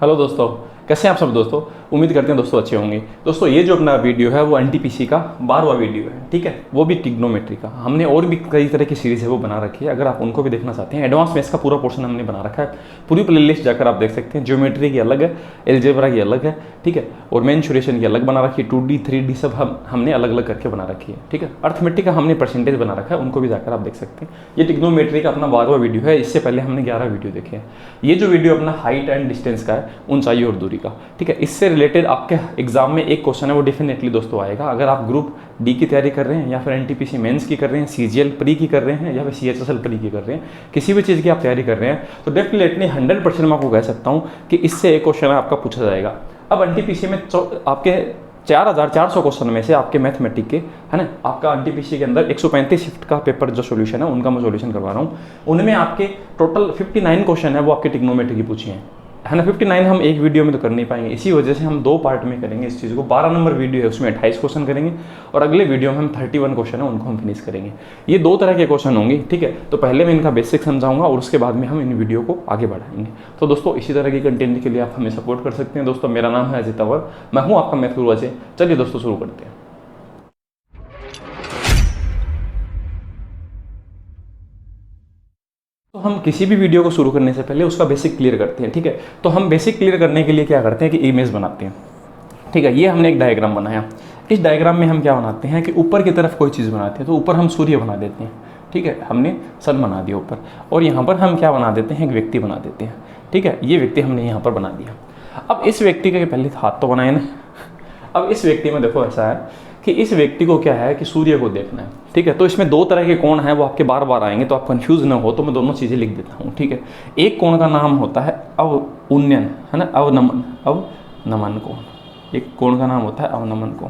Hello दोस्तों, कैसे हैं आप सब दोस्तों। उम्मीद करते हैं दोस्तों अच्छे होंगे। दोस्तों ये जो अपना वीडियो है वो एनटीपीसी का 12वां वीडियो है, ठीक है, वो भी ट्रिग्नोमेट्री का। हमने और भी कई तरह की सीरीज़ है वो बना रखी है, अगर आप उनको भी देखना चाहते हैं। एडवांस मैथ्स का पूरा पोर्शन हमने बना रखा है, पूरी प्लेलिस्ट जाकर आप देख सकते हैं। ज्योमेट्री की अलग है, एलजेब्रा की अलग है, ठीक है, और मेंसुरेशन की अलग बना रखी है। 2D 3D सब हमने अलग अलग करके बना रखी है, ठीक है। अर्थमेटिक का हमने परसेंटेज बना रखा है, उनको भी जाकर आप देख सकते हैं। ये ट्रिग्नोमेट्री का अपना 12वां वीडियो है, इससे पहले हमने 11 वीडियो देखे हैं। ये जो वीडियो अपना हाइट एंड डिस्टेंस का है, ऊंचाई और दूरी का, ठीक है। इससे रिलेटेड आपके एग्जाम में एक क्वेश्चन है वो डेफिनेटली दोस्तों आएगा। अगर आप ग्रुप डी की तैयारी कर रहे हैं या फिर एनटीपीसी मेंस की कर रहे हैं, सीजीएल प्री की कर रहे हैं या फिर सीएचएसएल प्री की कर रहे हैं, किसी भी चीज़ की आप तैयारी कर रहे हैं, तो डेफिनेटली 100% मैं आपको कह सकता हूँ कि इससे एक क्वेश्चन आपका पूछा जाएगा। अब एनटीपीसी में आपके 4400 क्वेश्चन में से आपके मैथमेटिक के, है ना, आपका एनटीपीसी के अंदर 135 शिफ्ट का पेपर जो सॉल्यूशन है उनका मैं सॉल्यूशन करवा रहा हूँ। उनमें आपके टोटल 59 क्वेश्चन है वो आपके ट्रिग्नोमेट्री की पूछी हैं, है ना। 59 हम एक वीडियो में तो कर नहीं पाएंगे, इसी वजह से हम 2 पार्ट में करेंगे इस चीज़ को। 12 नंबर वीडियो है, उसमें 28 क्वेश्चन करेंगे और अगले वीडियो में हम 31 क्वेश्चन है उनको हम फिनिश करेंगे। ये 2 तरह के क्वेश्चन होंगे, ठीक है। तो पहले मैं इनका बेसिक समझाऊंगा और उसके बाद में हम इन वीडियो को आगे बढ़ाएंगे। तो दोस्तों इसी तरह की कंटेंट के लिए आप हमें सपोर्ट कर सकते हैं। दोस्तों मेरा नाम है अजय तंवर, मैं हूँ आपका मैथ गुरु अजय। चलिए दोस्तों शुरू करते हैं। तो हम किसी भी वीडियो को शुरू करने से पहले उसका बेसिक क्लियर करते हैं, ठीक है। तो हम बेसिक क्लियर करने के लिए क्या करते हैं कि इमेज बनाते हैं, ठीक है। ये हमने एक डायग्राम बनाया, इस डायग्राम में हम क्या बनाते हैं कि ऊपर की तरफ कोई चीज़ बनाते हैं, तो ऊपर हम सूर्य बना देते हैं, ठीक है, हमने सन बना दिया ऊपर। और यहाँ पर हम क्या बना देते हैं, एक व्यक्ति बना देते हैं, ठीक है। ये व्यक्ति हमने यहाँ पर बना दिया। अब इस व्यक्ति के पहले हाथ तो बनाए ना। अब इस व्यक्ति में देखो ऐसा है कि इस व्यक्ति को क्या है कि सूर्य को देखना है, ठीक है। तो इसमें 2 तरह के कोण हैं, वो आपके बार बार आएंगे, तो आप कंफ्यूज ना हो तो मैं दोनों चीज़ें लिख देता हूँ, ठीक है। एक कोण का नाम होता है अवउन्नयन, है ना, अवनमन कोण। एक कोण का नाम होता है अवनमन कोण,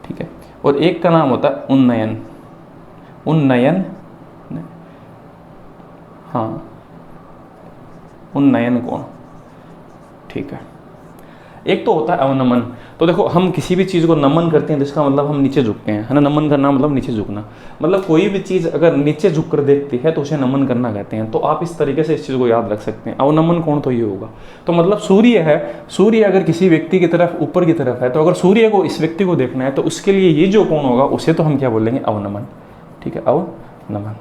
ठीक है। और एक का नाम होता है उन्नयन, हाँ, उन्नयन कोण, ठीक है। एक तो होता है अवनमन। तो देखो हम किसी भी चीज़ को नमन करते हैं तो इसका मतलब हम नीचे झुकते हैं, है ना। नमन करना मतलब नीचे झुकना, मतलब कोई भी चीज़ अगर नीचे झुक कर देखती है तो उसे नमन करना कहते हैं। तो आप इस तरीके से इस चीज़ को याद रख सकते हैं। अवनमन कोण तो ये होगा, तो मतलब सूर्य है, सूर्य अगर किसी व्यक्ति की तरफ ऊपर की तरफ है, तो अगर सूर्य को इस व्यक्ति को देखना है तो उसके लिए ये जो कोण होगा उसे तो हम क्या बोलेंगे, अवनमन, ठीक है, अवनमन।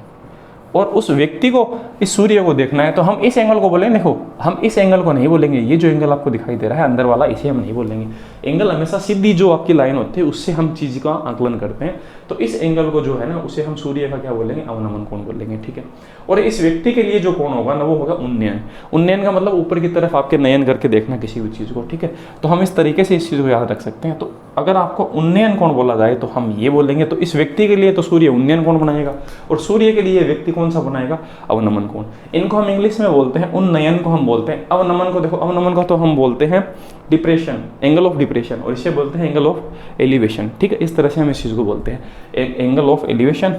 और उस व्यक्ति को इस सूर्य को देखना है तो हम इस एंगल को बोलेंगे। देखो हम इस एंगल को नहीं बोलेंगे, ये जो एंगल आपको दिखाई दे रहा है अंदर वाला, इसे हम नहीं बोलेंगे। एंगल हमेशा सीधी जो आपकी लाइन होती है उससे हम चीज़ का आकलन करते हैं। तो इस एंगल को जो है ना उसे हम सूर्य का क्या बोलेंगे, अवनमन कोण बोलेंगे, ठीक है। और इस व्यक्ति के लिए जो कोण होगा ना वो होगा उन्नयन। उन्नयन का मतलब ऊपर की तरफ आपके नयन करके देखना किसी भी चीज़ को, ठीक है। तो हम इस तरीके से इस चीज़ को याद रख सकते हैं। तो अगर आपको उन्नयन कोण बोला जाए तो हम ये बोलेंगे, तो इस व्यक्ति के लिए तो सूर्य उन्नयन कोण बनाएगा और सूर्य के लिए व्यक्ति कौन सा बनाएगा, अवनमन कोण। इनको हम इंग्लिश में बोलते हैं, उन्नयन को हम बोलते हैं, अवनमन को देखो, अवनमन को तो हम बोलते हैं डिप्रेशन, एंगल ऑफ डिप्रेशन, और इसे बोलते हैं एंगल ऑफ एलिवेशन, ठीक है। इस तरह से हम इस चीज़ को बोलते हैं, एंगल ऑफ एलिवेशन,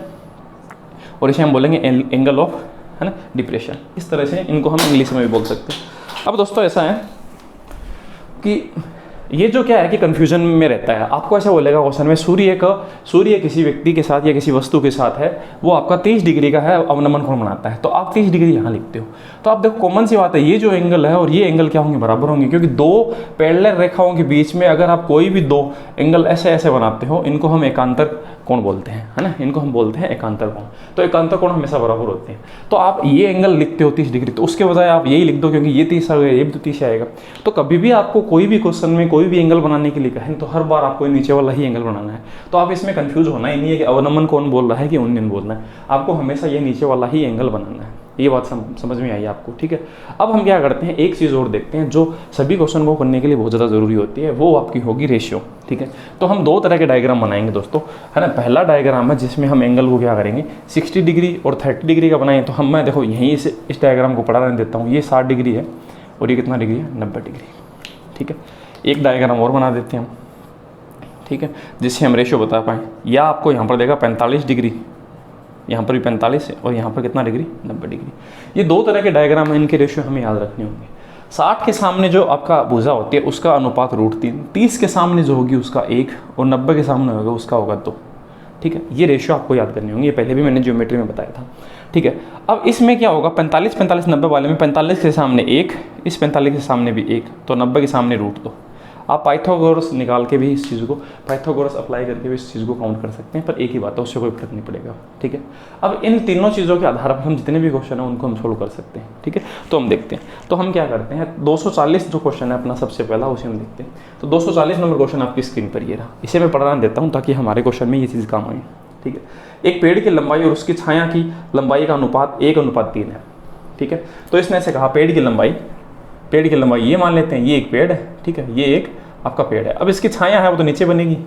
और इसे हम बोलेंगे एंगल ऑफ, है ना, डिप्रेशन। इस तरह से इनको हम इंग्लिश में भी बोल सकते हैं। अब दोस्तों ऐसा है कि ये जो क्या है कि कंफ्यूजन में रहता है, आपको ऐसा बोलेगा क्वेश्चन में सूर्य किसी व्यक्ति के साथ या किसी वस्तु के साथ है, वो आपका 30 डिग्री का है, अवनमन कोण बनाता है, तो आप 30 डिग्री यहाँ लिखते हो। तो आप देखो कॉमन सी बात है, ये जो एंगल है और ये एंगल क्या होंगे, बराबर होंगे, क्योंकि 2 पैरेलल रेखाओं के बीच में अगर आप कोई भी 2 एंगल ऐसे ऐसे बनाते हो, इनको हम एकांतर कोण बोलते हैं, है ना, इनको हम बोलते हैं एकांतर कोण। तो एकांतर कोण हमेशा बराबर होते हैं। तो आप ये एंगल लिखते हो 30 डिग्री, तो उसके बजाय आप यही लिख दो, क्योंकि ये 30 आ गया, ये भी तो 30 आएगा। तो कभी भी आपको कोई भी क्वेश्चन में कोई भी एंगल बनाने के लिए कहें तो हर बार आपको नीचे वाला ही एंगल बनाना है। तो आप इसमें कंफ्यूज होना ही नहीं है कि अवनमन कोण बोल रहा है कि उन्नयन बोलना है, आपको हमेशा ये नीचे वाला ही एंगल बनाना है। ये बात समझ में आई आपको, ठीक है। अब हम क्या करते हैं, एक चीज़ और देखते हैं जो सभी क्वेश्चन को करने के लिए बहुत ज़्यादा ज़रूरी होती है, वो आपकी होगी रेशियो, ठीक है। तो हम 2 तरह के डायग्राम बनाएंगे दोस्तों, है ना। पहला डायग्राम है जिसमें हम एंगल को क्या करेंगे, 60 डिग्री और 30 डिग्री का बनाएं। तो हम, मैं देखो यहीं से इस डायग्राम को पढ़ा रहने देता हूँ। ये 60 डिग्री है और ये कितना डिग्री है, 90 डिग्री, ठीक है। एक डायग्राम और बना देते हैं हम, ठीक है, जिससे हम रेशियो बता पाएँ। या आपको यहाँ पर देगा 45 डिग्री, यहाँ पर भी 45 है, और यहाँ पर कितना डिग्री, 90 डिग्री। ये 2 तरह के डायग्राम हैं, इनके रेशियो हमें याद रखने होंगे। 60 के सामने जो आपका भुजा होती है उसका अनुपात √3, 30 के सामने जो होगी उसका 1, और 90 के सामने होगा उसका होगा 2, ठीक है, ये रेशियो आपको याद करनी होंगी, ये पहले भी मैंने ज्योमेट्री में बताया था। ठीक है, अब इसमें क्या होगा, 45 45 90 वाले में 45 के सामने 1, इस 45 के सामने भी 1, तो 90 के सामने √2। आप पाइथागोरस निकाल के भी इस चीज़ को, पाइथागोरस अप्लाई करके भी इस चीज़ को काउंट कर सकते हैं, पर एक ही बात है, उससे कोई फर्क नहीं पड़ेगा। ठीक है, अब इन तीनों चीज़ों के आधार पर हम जितने भी क्वेश्चन हैं उनको हम सोल्व कर सकते हैं। ठीक है, तो हम देखते हैं, तो हम क्या करते हैं, 240 जो क्वेश्चन है अपना सबसे पहला, उसे हम देखते हैं। तो 240 नंबर क्वेश्चन आपकी स्क्रीन पर ये रहा, इसे मैं पढ़ना देता हूँ ताकि हमारे क्वेश्चन में ये चीज़ काम आए। ठीक है, एक पेड़ की लंबाई और उसकी छाया की लंबाई का अनुपात 1:3 है। ठीक है, तो इसने ऐसे कहा पेड़ की लंबाई ये मान लेते हैं, ये एक पेड़ है। ठीक है, ये एक आपका पेड़ है, अब इसकी छाया है वो तो नीचे बनेगी।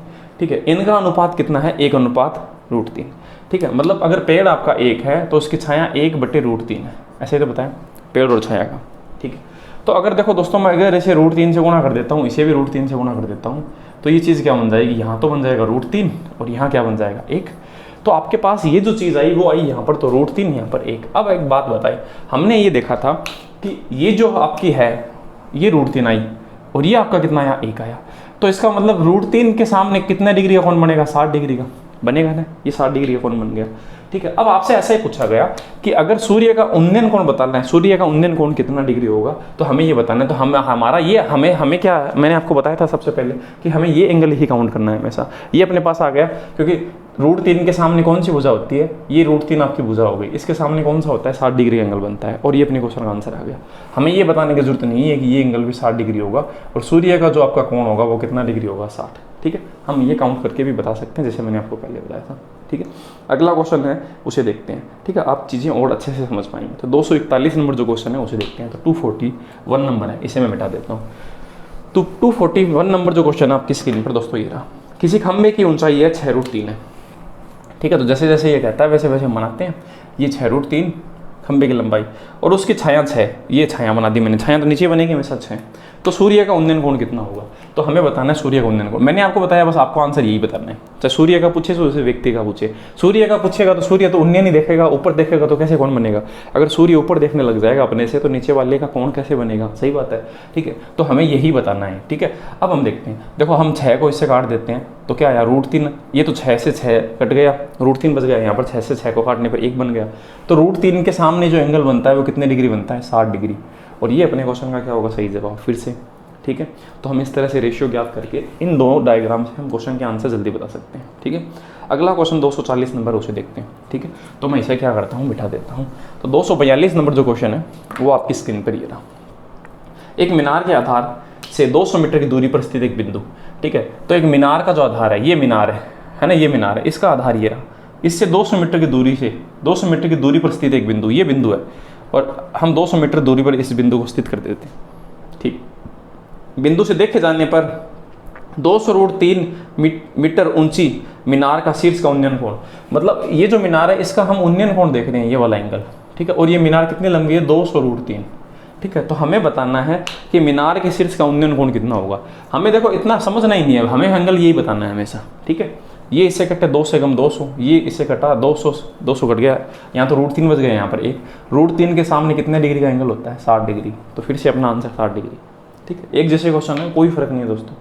ठीक है, इनका अनुपात कितना है, 1:3। ठीक है, मतलब अगर पेड़ आपका 1 है तो उसकी छाया 1/√3 है, ऐसे ही तो बताएं, पेड़ और छाया का। ठीक है, तो अगर देखो दोस्तों, मैं अगर इसे √3 से गुणा कर देता हूँ, इसे भी √3 से गुणा कर देता हूँ, तो ये चीज़ क्या बन जाएगी, यहाँ तो बन जाएगा √3 और यहाँ क्या बन जाएगा 1। तो आपके पास ये जो चीज़ आई वो आई यहाँ पर तो √3, यहाँ पर 1। अब एक बात बताए, हमने ये देखा था कि ये जो आपकी है ये √3 आई और ये आपका कितना आया, 1 आया, तो इसका मतलब √3 के सामने कितने डिग्री का कोण बनेगा, 60 डिग्री का बनेगा ना, ये 60 डिग्री का कोण बन गया। ठीक है, अब आपसे ऐसा ही पूछा गया कि अगर सूर्य का उन्नयन कोण बताना है, सूर्य का उन्नयन कोण कितना डिग्री होगा, तो हमें ये बताना है। तो हमारा ये हमें क्या, मैंने आपको बताया था सबसे पहले कि हमें ये एंगल ही काउंट करना है हमेशा। ये अपने पास आ गया, क्योंकि √3 के सामने कौन सी भुजा होती है, ये √3 आपकी भुजा हो गई, इसके सामने कौन सा होता है, 60 डिग्री एंगल बनता है, और ये अपने क्वेश्चन का आंसर आ गया। हमें ये बताने की जरूरत नहीं है कि ये एंगल भी 60 डिग्री होगा और सूर्य का जो आपका कोण होगा वो कितना डिग्री होगा, 60। ठीक है, हम ये काउंट करके भी बता सकते हैं, जैसे मैंने आपको पहले बताया था। ठीक है, अगला क्वेश्चन है उसे देखते हैं। ठीक है, आप चीज़ें और अच्छे से समझ पाएंगे। तो 241 नंबर जो क्वेश्चन है उसे देखते हैं। तो 241 नंबर है, इसे मैं मिटा देता हूँ। तो 241 नंबर जो क्वेश्चन है आपकी स्क्रीन पर दोस्तों ये रहा, किसी खंभे की ऊंचाई है 6√3 है। ठीक है, तो जैसे जैसे ये कहता है वैसे वैसे हम बनाते हैं। ये 6√3 खंभे की लंबाई और उसकी छाया 6, ये छाया बना दी मैंने, छाया तो नीचे बनेगी हमेशा 6। तो सूर्य का उन्नयन कोण कितना होगा, तो हमें बताना है सूर्य का उन्नयन कोण। मैंने आपको बताया, बस आपको आंसर यही बताना है। चाहे सूर्य का पूछे तो व्यक्ति का पूछे, सूर्य का पूछेगा तो सूर्य तो उन्नयन ही देखेगा, ऊपर देखेगा तो कैसे कोण बनेगा। अगर सूर्य ऊपर देखने लग जाएगा अपने से तो नीचे वाले का कोण कैसे बनेगा, सही बात है। ठीक है, तो हमें यही बताना है। ठीक है, अब हम देखते हैं, देखो हम 6 को इससे काट देते हैं तो क्या आया, √3। ये तो 6 से 6 कट गया, √3 बच गया, यहाँ पर 6 से 6 को काटने पर 1 बन गया। तो √3 के सामने जो एंगल बनता है वो कितने डिग्री बनता है, 60 डिग्री। और ये अपने क्वेश्चन का क्या होगा, सही जवाब फिर से। ठीक है, तो हम इस तरह से रेशियो ज्ञात करके इन दोनों डायग्राम से हम क्वेश्चन के आंसर जल्दी बता सकते हैं। ठीक है, अगला क्वेश्चन 240 नंबर उसे देखते हैं। ठीक है, तो मैं इसे क्या करता हूँ, मिटा देता हूँ। तो 242 नंबर जो क्वेश्चन है वो आपकी स्क्रीन पर ये रहा, एक मीनार के आधार से 200 मीटर की दूरी पर स्थित एक बिंदु। ठीक है, तो एक मीनार का जो आधार है, ये मीनार है ना, ये मीनार है, इसका आधार ये रहा, इससे 200 मीटर की दूरी से 200 मीटर की दूरी पर स्थित एक बिंदु, ये बिंदु है, और हम 200 मीटर दूरी पर इस बिंदु को स्थित कर देते हैं। ठीक, बिंदु से देखे जाने पर 200√3 मीटर ऊंची मीनार का शीर्ष का उन्नयन कोण, मतलब ये जो मीनार है इसका हम उन्नयन कोण देख रहे हैं, ये वाला एंगल। ठीक है, और ये मीनार कितनी लंबी है, 200√3। ठीक है, तो हमें बताना है कि मीनार के शीर्ष का उन्नयन कोण कितना होगा। हमें देखो इतना समझना ही नहीं है, हमें एंगल यही बताना है हमेशा। ठीक है, ये इससे कटे 2 से कम 200, ये इससे कटा 200 कट गया, यहाँ तो √3 बच गया, यहाँ पर 1। √3 के सामने कितने डिग्री का एंगल होता है, 60 डिग्री। तो फिर से अपना आंसर 60 डिग्री। ठीक है, एक जैसे क्वेश्चन है, कोई फर्क नहीं है दोस्तों।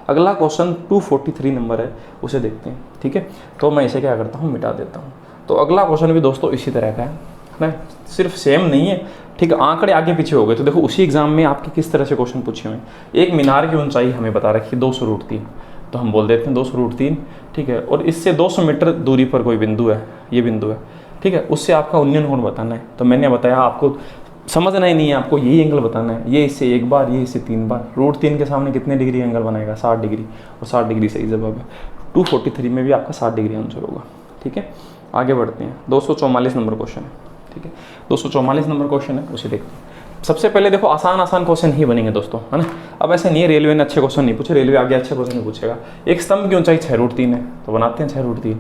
अगला क्वेश्चन 243 नंबर है, उसे देखते हैं। ठीक है, तो मैं इसे क्या करता हूँ, मिटा देता हूँ। तो अगला क्वेश्चन भी दोस्तों इसी तरह का है ना, सिर्फ सेम नहीं है। ठीक है, आंकड़े आगे पीछे हो गए। तो देखो उसी एग्जाम में आपके किस तरह से क्वेश्चन पूछे हुए हैं। एक मीनार की ऊंचाई हमें बता रखी है 200√3, तो हम बोल देते हैं 200√3। ठीक है, और इससे 200 मीटर दूरी पर कोई बिंदु है, ये बिंदु है। ठीक है, उससे आपका उन्नयन कोण बताना है। तो मैंने बताया आपको समझना ही नहीं है, आपको यही एंगल बताना है, ये इससे 1 बार, ये इससे 3 बार। √3 के सामने कितने डिग्री एंगल बनाएगा, 60 डिग्री, और 60 डिग्री सही जवाब है। 243 में भी आपका 60 डिग्री आंसर होगा। ठीक है, आगे बढ़ते हैं। 244 नंबर क्वेश्चन है। ठीक है, 244 नंबर क्वेश्चन है, उसे देखते हैं। सबसे पहले देखो आसान क्वेश्चन ही बनेंगे दोस्तों, है ना। अब ऐसे नहीं है रेलवे ने अच्छे क्वेश्चन नहीं पूछे, रेलवे आगे अच्छे क्वेश्चन नहीं पूछेगा। एक स्तंभ की ऊंचाई 6√3 है, तो बनाते हैं 6√3।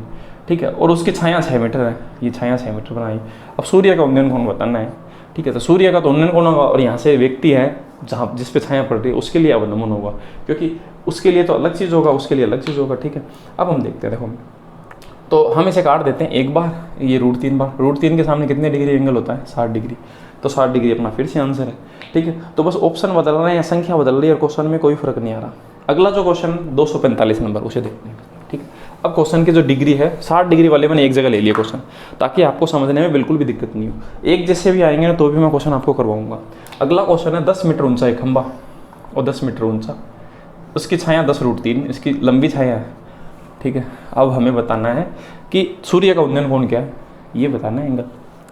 ठीक है, और उसकी छाया 6 मीटर है, ये छाया 6 मीटर बनाई। अब सूर्य का उन्नयन कोण बताना है। ठीक है, तो सूर्य का तो उन्नयन कोण होगा, और यहाँ से व्यक्ति है जहाँ जिस पे छाया पड़ रही है उसके लिए अवनमन होगा, क्योंकि उसके लिए तो अलग चीज़ होगा, उसके लिए अलग चीज़ होगा। ठीक है, अब हम देखते हैं, देखो तो हम इसे काट देते हैं 1 बार, ये √3 बार। √3 के सामने कितने डिग्री एंगल होता है, 60 डिग्री। तो 60 डिग्री अपना फिर से आंसर है। ठीक है, तो बस ऑप्शन बदल रहे हैं या संख्या बदल रही है और क्वेश्चन में कोई फर्क नहीं आ रहा। अगला जो क्वेश्चन 245 नंबर, उसे देखते हैं। ठीक है, अब क्वेश्चन की जो डिग्री है 60 डिग्री वाले मैंने एक जगह ले लिया क्वेश्चन, ताकि आपको समझने में बिल्कुल भी दिक्कत नहीं हो। एक जैसे भी आएंगे ना तो भी मैं क्वेश्चन आपको करवाऊंगा। अगला क्वेश्चन है 10 मीटर ऊंचा एक खंबा और 10 मीटर ऊंचा, उसकी छाया 10√3, इसकी लंबी छाया है, ठीक है। अब हमें बताना है कि सूर्य का उन्नयन कोण क्या है, ये बताना है एंगल,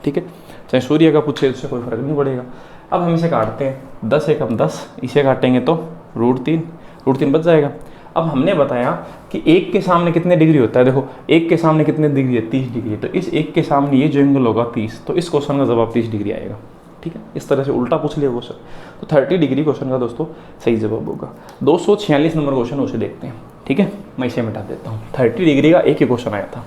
ठीक है। चाहे सूर्य का पूछे उससे कोई फर्क नहीं पड़ेगा। अब हम इसे काटते हैं, 10 एकम 10, इसे काटेंगे तो √3 बच जाएगा। अब हमने बताया कि एक के सामने कितने डिग्री होता है, देखो एक के सामने कितने डिग्री है, 30 डिग्री है, तो इस एक के सामने ये जो एंगल होगा 30, तो इस क्वेश्चन का जवाब 30 डिग्री आएगा, ठीक है। इस तरह से उल्टा पूछ लिया क्वेश्चन, तो 30 डिग्री क्वेश्चन का दोस्तों सही जवाब होगा। 246 नंबर क्वेश्चन उसे देखते हैं, ठीक है। मैं इसे मिटा देता हूँ, 30 डिग्री का एक ही क्वेश्चन आया था।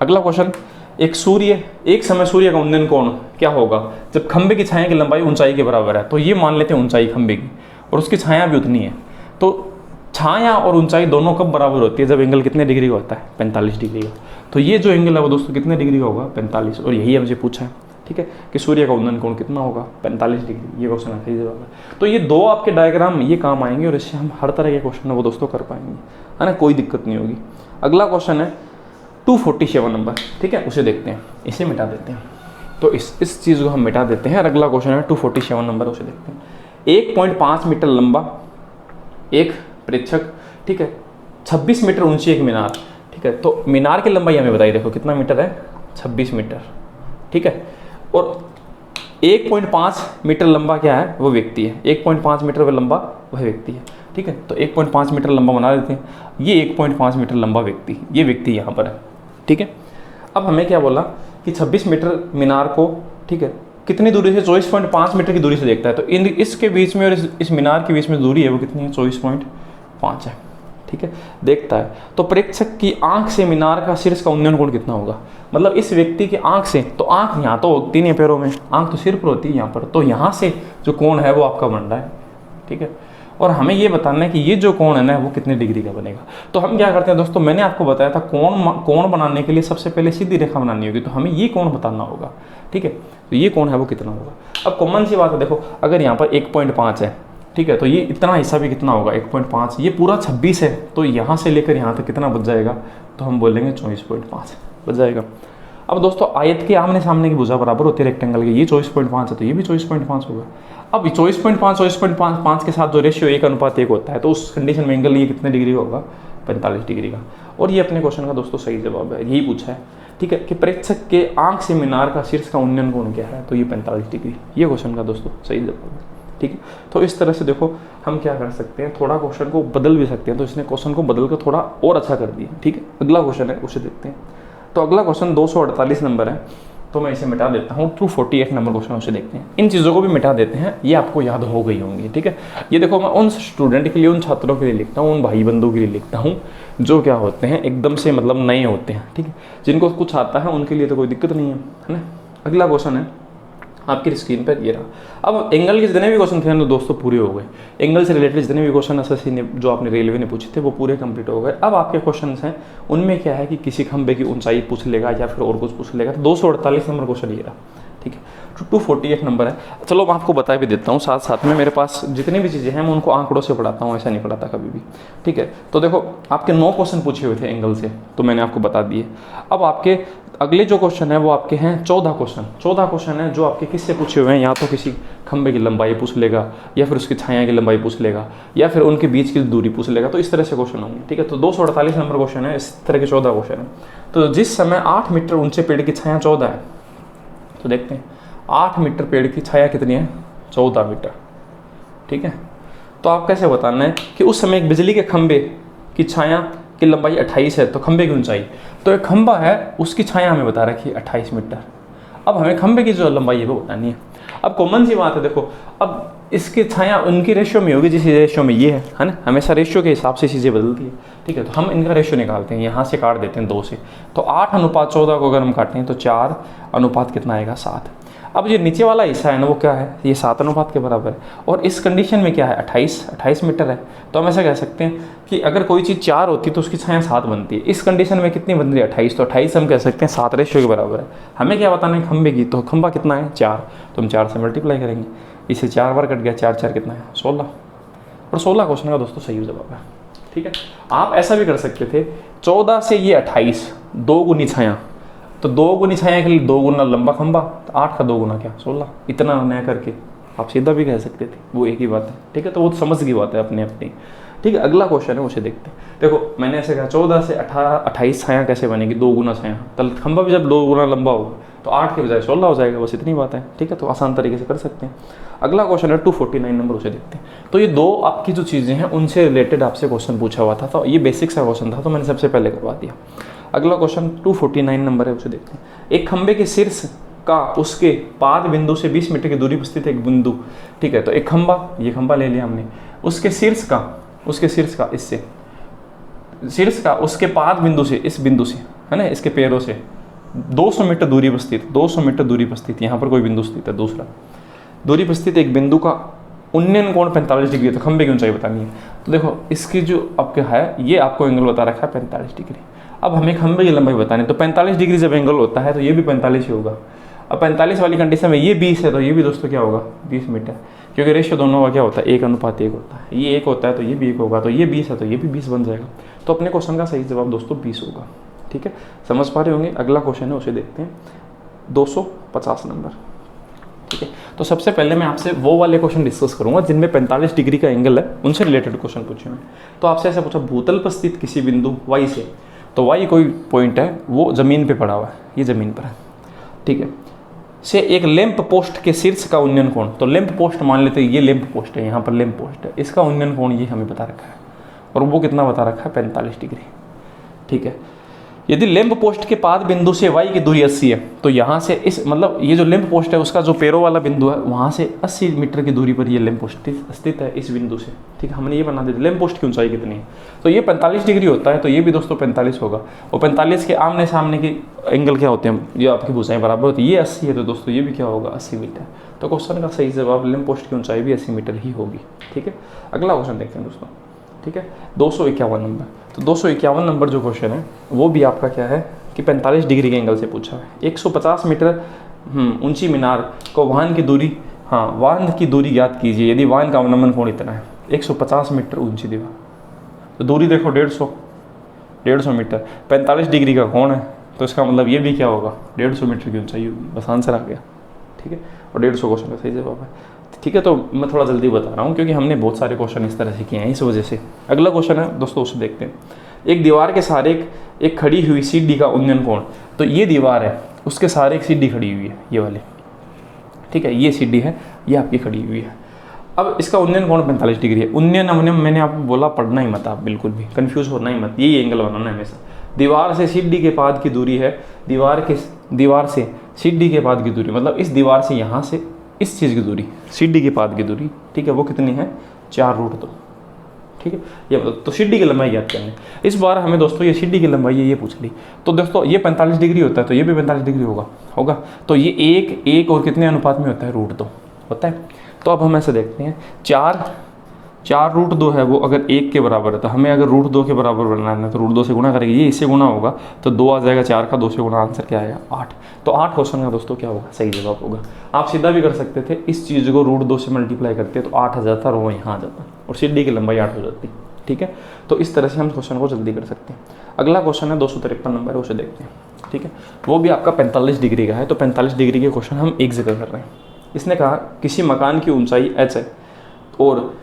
अगला क्वेश्चन, एक समय सूर्य का उन्नयन कोण क्या होगा जब खंबे की छाया की लंबाई ऊंचाई के बराबर है। तो ये मान लेते हैं ऊंचाई खंबे की और उसकी छाया भी उतनी है, तो छाया और ऊंचाई दोनों कब बराबर होती है, जब एंगल कितने डिग्री का होता है, 45 डिग्री का। तो ये जो एंगल है वो दोस्तों कितने डिग्री का होगा, 45, और यही हमसे पूछा है, ठीक है, कि सूर्य का उन्नयन कोण कितना होगा, 45 डिग्री। ये क्वेश्चन सही जवाब है। तो ये दो आपके डायग्राम ये काम आएंगे और इससे हम हर तरह के क्वेश्चन है वो दोस्तों कर पाएंगे, है ना, कोई दिक्कत नहीं होगी। अगला क्वेश्चन है 247 नंबर, ठीक है, उसे देखते हैं, इसे मिटा देते हैं। तो इस चीज़ को हम मिटा देते हैं और अगला क्वेश्चन है 247 नंबर, उसे देखते हैं। 1.5 मीटर लंबा एक प्रेक्षक, ठीक है, 26 मीटर ऊंची एक मीनार, ठीक है। तो मीनार की लंबाई हमें बताइए, देखो कितना मीटर है, 26 मीटर, ठीक है। और 1.5 मीटर लंबा क्या है, वो व्यक्ति है, 1.5 मीटर लंबा वह व्यक्ति है, ठीक है। तो 1.5 मीटर लंबा बना देते हैं, ये 1.5 मीटर लंबा व्यक्ति, ये व्यक्ति यहाँ पर है, ठीक है। अब हमें क्या बोला कि 26 मीटर मीनार को, ठीक है, कितनी दूरी से, 24.5 मीटर की दूरी से देखता है। तो इसके बीच में और इस मीनार के बीच में दूरी है वो कितनी है, 24.5 है, ठीक है, देखता है। तो प्रेक्षक की आंख से मीनार का शीर्ष का उन्नयन कोण कितना होगा, मतलब इस व्यक्ति की आंख से, तो आंख यहाँ तो होती नहीं है पैरों में, आंख तो सिर पर होती है यहाँ पर, तो यहाँ से जो कोण है वो आपका बन रहा है, ठीक है। और हमें ये बताना है कि ये जो कोण है ना वो कितने डिग्री का बनेगा। तो हम क्या करते हैं दोस्तों, मैंने आपको बताया था कोण बनाने के लिए सबसे पहले सीधी रेखा बनानी होगी, तो हमें ये कोण बताना होगा, ठीक है। तो ये कोण है वो कितना होगा। अब कॉमन सी बात है, देखो अगर यहाँ पर 1.5 है, ठीक है, तो ये इतना हिस्सा भी कितना होगा, 1.5, ये पूरा 26 है, तो यहाँ से लेकर यहाँ तक कितना बच जाएगा, तो हम बोलेंगे 24.5 बच जाएगा। अब दोस्तों आयत के आमने सामने की भुजा बराबर होती है रेक्टेंगल की, ये 24.5 है तो ये भी 24.5 होगा। अब 24.5 के साथ जो रेशियो 1:1 होता है, तो उस कंडीशन में एंगल ये कितने डिग्री का होगा, 45 डिग्री का। और ये अपने क्वेश्चन का दोस्तों सही जवाब है, यही पूछा है, ठीक है, कि प्रेक्षक के आंख से मीनार का शीर्ष का उन्नयन कोण क्या है, तो ये 45 डिग्री, ये क्वेश्चन का दोस्तों सही जवाब है, ठीक है। तो इस तरह से देखो हम क्या कर सकते हैं, थोड़ा क्वेश्चन को बदल भी सकते हैं, तो इसने क्वेश्चन को बदल कर थोड़ा और अच्छा कर दिया, ठीक है। अगला क्वेश्चन है उसे देखते हैं। तो अगला क्वेश्चन 248 नंबर है, तो मैं इसे मिटा देता हूँ। 248 नंबर क्वेश्चन उसे देखते हैं, इन चीज़ों को भी मिटा देते हैं, ये आपको याद हो गई होंगी, ठीक है। ये देखो मैं उन स्टूडेंट के लिए, उन छात्रों के लिए लिखता हूँ, उन भाई बंधुओं के लिए लिखता हूँ जो क्या होते हैं एकदम से मतलब नए होते हैं, ठीक है, जिनको कुछ आता है उनके लिए तो कोई दिक्कत नहीं है ना। अगला क्वेश्चन है आपकी स्क्रीन पर ये रहा। अब एंगल के जितने भी क्वेश्चन थे ना दोस्तों पूरे हो गए, एंगल से रिलेटेड जितने भी क्वेश्चन एसएससी ने जो आपने रेलवे ने पूछे थे वो पूरे कंप्लीट हो गए। अब आपके क्वेश्चन हैं उनमें क्या है कि किसी खंबे की ऊंचाई पूछ लेगा या फिर और कुछ पूछ लेगा। 248 नंबर क्वेश्चन ये रहा, ठीक है। 248 नंबर है, चलो मैं आपको बता भी देता हूँ, साथ साथ में मेरे पास जितनी भी चीज़ें हैं मैं उनको आंकड़ों से पढ़ाता हूँ, ऐसा नहीं पढ़ाता कभी भी, ठीक है। तो देखो आपके 9 क्वेश्चन पूछे हुए थे एंगल से, तो मैंने आपको बता दिए। अब आपके अगले जो क्वेश्चन है वो आपके हैं 14 क्वेश्चन है जो आपके किससे पूछे हुए हैं, या तो किसी खंबे की लंबाई पूछ लेगा या फिर उसकी छाया की लंबाई पूछ लेगा या फिर उनके बीच की दूरी पूछ लेगा, तो इस तरह से क्वेश्चन होंगे, ठीक है। तो 248 नंबर क्वेश्चन है, इस तरह के 14 क्वेश्चन है। तो जिस समय 8 मीटर ऊंचे पेड़ की छाया 14 है, तो देखते हैं 8 मीटर पेड़ की छाया कितनी है, 14 मीटर, ठीक है। तो आप कैसे बताना है कि उस समय एक बिजली के खंबे की छाया की लंबाई 28 है, तो खंबे की ऊंचाई, तो एक खंबा है उसकी छाया हमें बता रखी है 28 मीटर। अब हमें खंबे की जो लंबाई है वो बतानी है। अब कॉमन सी बात है, देखो अब इसकी छाया उनकी रेशियो में होगी जिस रेशियो में ये है ना, हमेशा रेशियो के हिसाब से चीज़ें बदलती है, ठीक है। तो हम इनका रेशियो निकालते हैं, यहाँ से काट देते हैं 2 से, तो 8:14 को अगर हम काटें तो 4 अनुपात कितना आएगा, 7। अब ये नीचे वाला हिस्सा है ना वो क्या है, ये 7 अनुपात के बराबर है, और इस कंडीशन में क्या है 28 मीटर है। तो हम ऐसा कह सकते हैं कि अगर कोई चीज़ 4 होती तो उसकी छाया 7 बनती है, इस कंडीशन में कितनी बन रही है 28, तो 28 हम कह सकते हैं 7 रेशियो के बराबर है। हमें क्या बताना है खंबे की, तो खंबा कितना है 4, तो हम 4 से मल्टीप्लाई करेंगे, इसे 4 बार कट गया, 4 4 कितना है 16, और 16 क्वेश्चन का दोस्तों सही जवाब है, ठीक है। आप ऐसा भी कर सकते थे 14 से ये 28, 2 गुनी छाया, तो 2 गुनी छाया के लिए 2 गुना लंबा खंबा, तो 8 का 2 गुना क्या 16, इतना नया करके आप सीधा भी कह सकते थे, वो एक ही बात है, ठीक है। तो वो तो समझ की बात है अपने अपनी, ठीक है। अगला क्वेश्चन है उसे देखते हैं। देखो मैंने ऐसे कहा 14 से 18 28 छाया कैसे बनेगी, 2 गुना छाया, तो खंबा भी जब 2 गुना लंबा होगा तो 8 के बजाय 16 हो जाएगा, बस इतनी बात है, ठीक है। तो आसान तरीके से कर सकते हैं। अगला क्वेश्चन है 249 नंबर, उसे देखते हैं। तो ये दो आपकी जो चीज़ें हैं उनसे रिलेटेड आपसे क्वेश्चन पूछा हुआ था, तो ये बेसिक सा क्वेश्चन था, तो मैंने सबसे पहले करवा दिया। अगला क्वेश्चन 249 नंबर है, उसे देखते हैं। एक खंबे के शीर्ष का उसके पाद बिंदु से 20 मीटर की दूरी पर स्थित एक बिंदु, ठीक है। तो एक खंबा, ये खंबा ले लिया हमने, उसके शीर्ष का इससे शीर्ष का उसके पाद बिंदु से, इस बिंदु से है ना, इसके पैरों से 200 मीटर दूरी पर स्थित, 200 मीटर दूरी पर स्थित, यहाँ पर कोई बिंदु स्थित है, दूसरा दूरी पर स्थित एक बिंदु का उन्नयन कोण 45 डिग्री है। तो खंबे की ऊंचाई बतानी है। तो देखो इसकी जो आपके है, ये आपको एंगल बता रखा है 45 डिग्री। अब हमें खंबे की लंबाई बतानी है, तो 45 डिग्री जब एंगल होता है तो ये भी 45 ही होगा। अब 45 वाली कंडीशन में ये 20 है, तो ये भी दोस्तों क्या होगा 20 मीटर, क्योंकि रेशियो दोनों का क्या होता है 1:1 होता है। ये 1 होता है तो ये भी 1 होगा, तो ये 20 है तो ये भी 20 बन जाएगा। तो अपने क्वेश्चन का सही जवाब दोस्तों 20 होगा, ठीक है। समझ पा रहे होंगे। अगला क्वेश्चन है, उसे देखते हैं 250 नंबर, ठीक है। तो सबसे पहले मैं आपसे वो वाले क्वेश्चन डिस्कस करूंगा जिनमें 45 डिग्री का एंगल है, उनसे रिलेटेड क्वेश्चन पूछे मैं। तो आपसे ऐसा पूछा, भूतल पर स्थित किसी बिंदु वाई से, तो वाई कोई पॉइंट है वो जमीन पे पड़ा हुआ है, ये जमीन पर है, ठीक है, से एक लैंप पोस्ट के शीर्ष का उन्नयन कोण, तो लैंप पोस्ट मान लेते हैं, ये लैंप पोस्ट है, यहाँ पर लैंप पोस्ट है, इसका उन्नयन कोण ये हमें बता रखा है, और वो कितना बता रखा है 45 डिग्री, ठीक है। यदि लैंप पोस्ट के पाद बिंदु से वाई की दूरी 80 है, तो यहाँ से इस मतलब ये जो लैंप पोस्ट है उसका जो पैरों वाला बिंदु है वहाँ से 80 मीटर की दूरी पर ये लैंप पोस्ट स्थित है, इस बिंदु से, ठीक है। हमने ये बना दिया लैंप पोस्ट की ऊंचाई कितनी है, तो ये 45 डिग्री होता है, तो ये भी दोस्तों 45 होगा। और 45 के आमने सामने के एंगल क्या होते हैं, ये आपकी भुजाएं बराबर होती है, ये 80 है तो दोस्तों ये भी क्या होगा 80 मीटर। तो क्वेश्चन का सही जवाब लैंप पोस्ट की ऊंचाई भी 80 मीटर ही होगी, ठीक है। अगला क्वेश्चन देखते हैं दोस्तों, ठीक है 251 नंबर। तो 251 नंबर जो क्वेश्चन है वो भी आपका क्या है कि 45 डिग्री के एंगल से पूछा है। 150 मीटर ऊंची मीनार को वाहन की दूरी, हाँ वाहन की दूरी ज्ञात कीजिए यदि वाहन का अवनमन कोण इतना है। 150 मीटर ऊंची दीवार, तो दूरी देखो 150 मीटर, 45 डिग्री का कोण है, तो इसका मतलब ये भी क्या होगा 150 मीटर की ऊंचाई होगी, बस आंसर आ गया, ठीक है। और 150 क्वेश्चन का सही जवाब है, ठीक है। तो मैं थोड़ा जल्दी बता रहा हूँ क्योंकि हमने बहुत सारे क्वेश्चन इस तरह से किए हैं, इस वजह से। अगला क्वेश्चन है दोस्तों, उसे देखते हैं। एक दीवार के सहारे एक खड़ी हुई सीढ़ी का उन्नयन कोण, तो ये दीवार है उसके सहारे एक सीढ़ी खड़ी हुई है, ये वाली, ठीक है, ये सीढ़ी है, ये आपकी खड़ी हुई है। अब इसका उन्नयन कोण 45 डिग्री है। उन्नयन अवनयन मैंने आपको बोला पढ़ना ही मत, आप बिल्कुल भी कंफ्यूज होना ही मत, यही एंगल बनाना है हमेशा। दीवार से सीढ़ी के पाद की दूरी है, दीवार से सीढ़ी के पाद की दूरी मतलब इस दीवार से यहाँ से इस चीज़ की दूरी, सीढ़ी के पाद की दूरी, ठीक है, वो कितनी है 4√2, ठीक है। ये मतलब तो सीढ़ी की लंबाई याद करनी। इस बार हमें दोस्तों ये सीढ़ी की लंबाई है ये पूछ ली, तो दोस्तों ये 45 डिग्री होता है तो ये भी 45 डिग्री होगा। तो ये एक और कितने अनुपात में होता है √2 होता है। तो अब हम ऐसे देखते हैं 4√2 है वो अगर 1 के बराबर है, तो हमें अगर √2 के बराबर बनाना है तो √2 से गुणा करेंगे, ये इससे गुणा होगा तो 2 आ जाएगा, 4 का 2 से गुणा, आंसर क्या आएगा 8। तो 8 क्वेश्चन का दोस्तों क्या होगा सही जवाब होगा। आप सीधा भी कर सकते थे, इस चीज़ को √2 से मल्टीप्लाई करते तो 8 आ जाता और वो यहाँ आ जाता और सीढ़ी की लंबाई 8 हो जाती, ठीक है। तो इस तरह से हम क्वेश्चन को जल्दी कर सकते हैं। अगला क्वेश्चन है 253 नंबर है, उसे देखते हैं, ठीक है। वो भी आपका 45 डिग्री का है, तो 45 डिग्री के क्वेश्चन हम एक जगह कर रहे हैं। इसने कहा किसी मकान की ऊंचाई h है और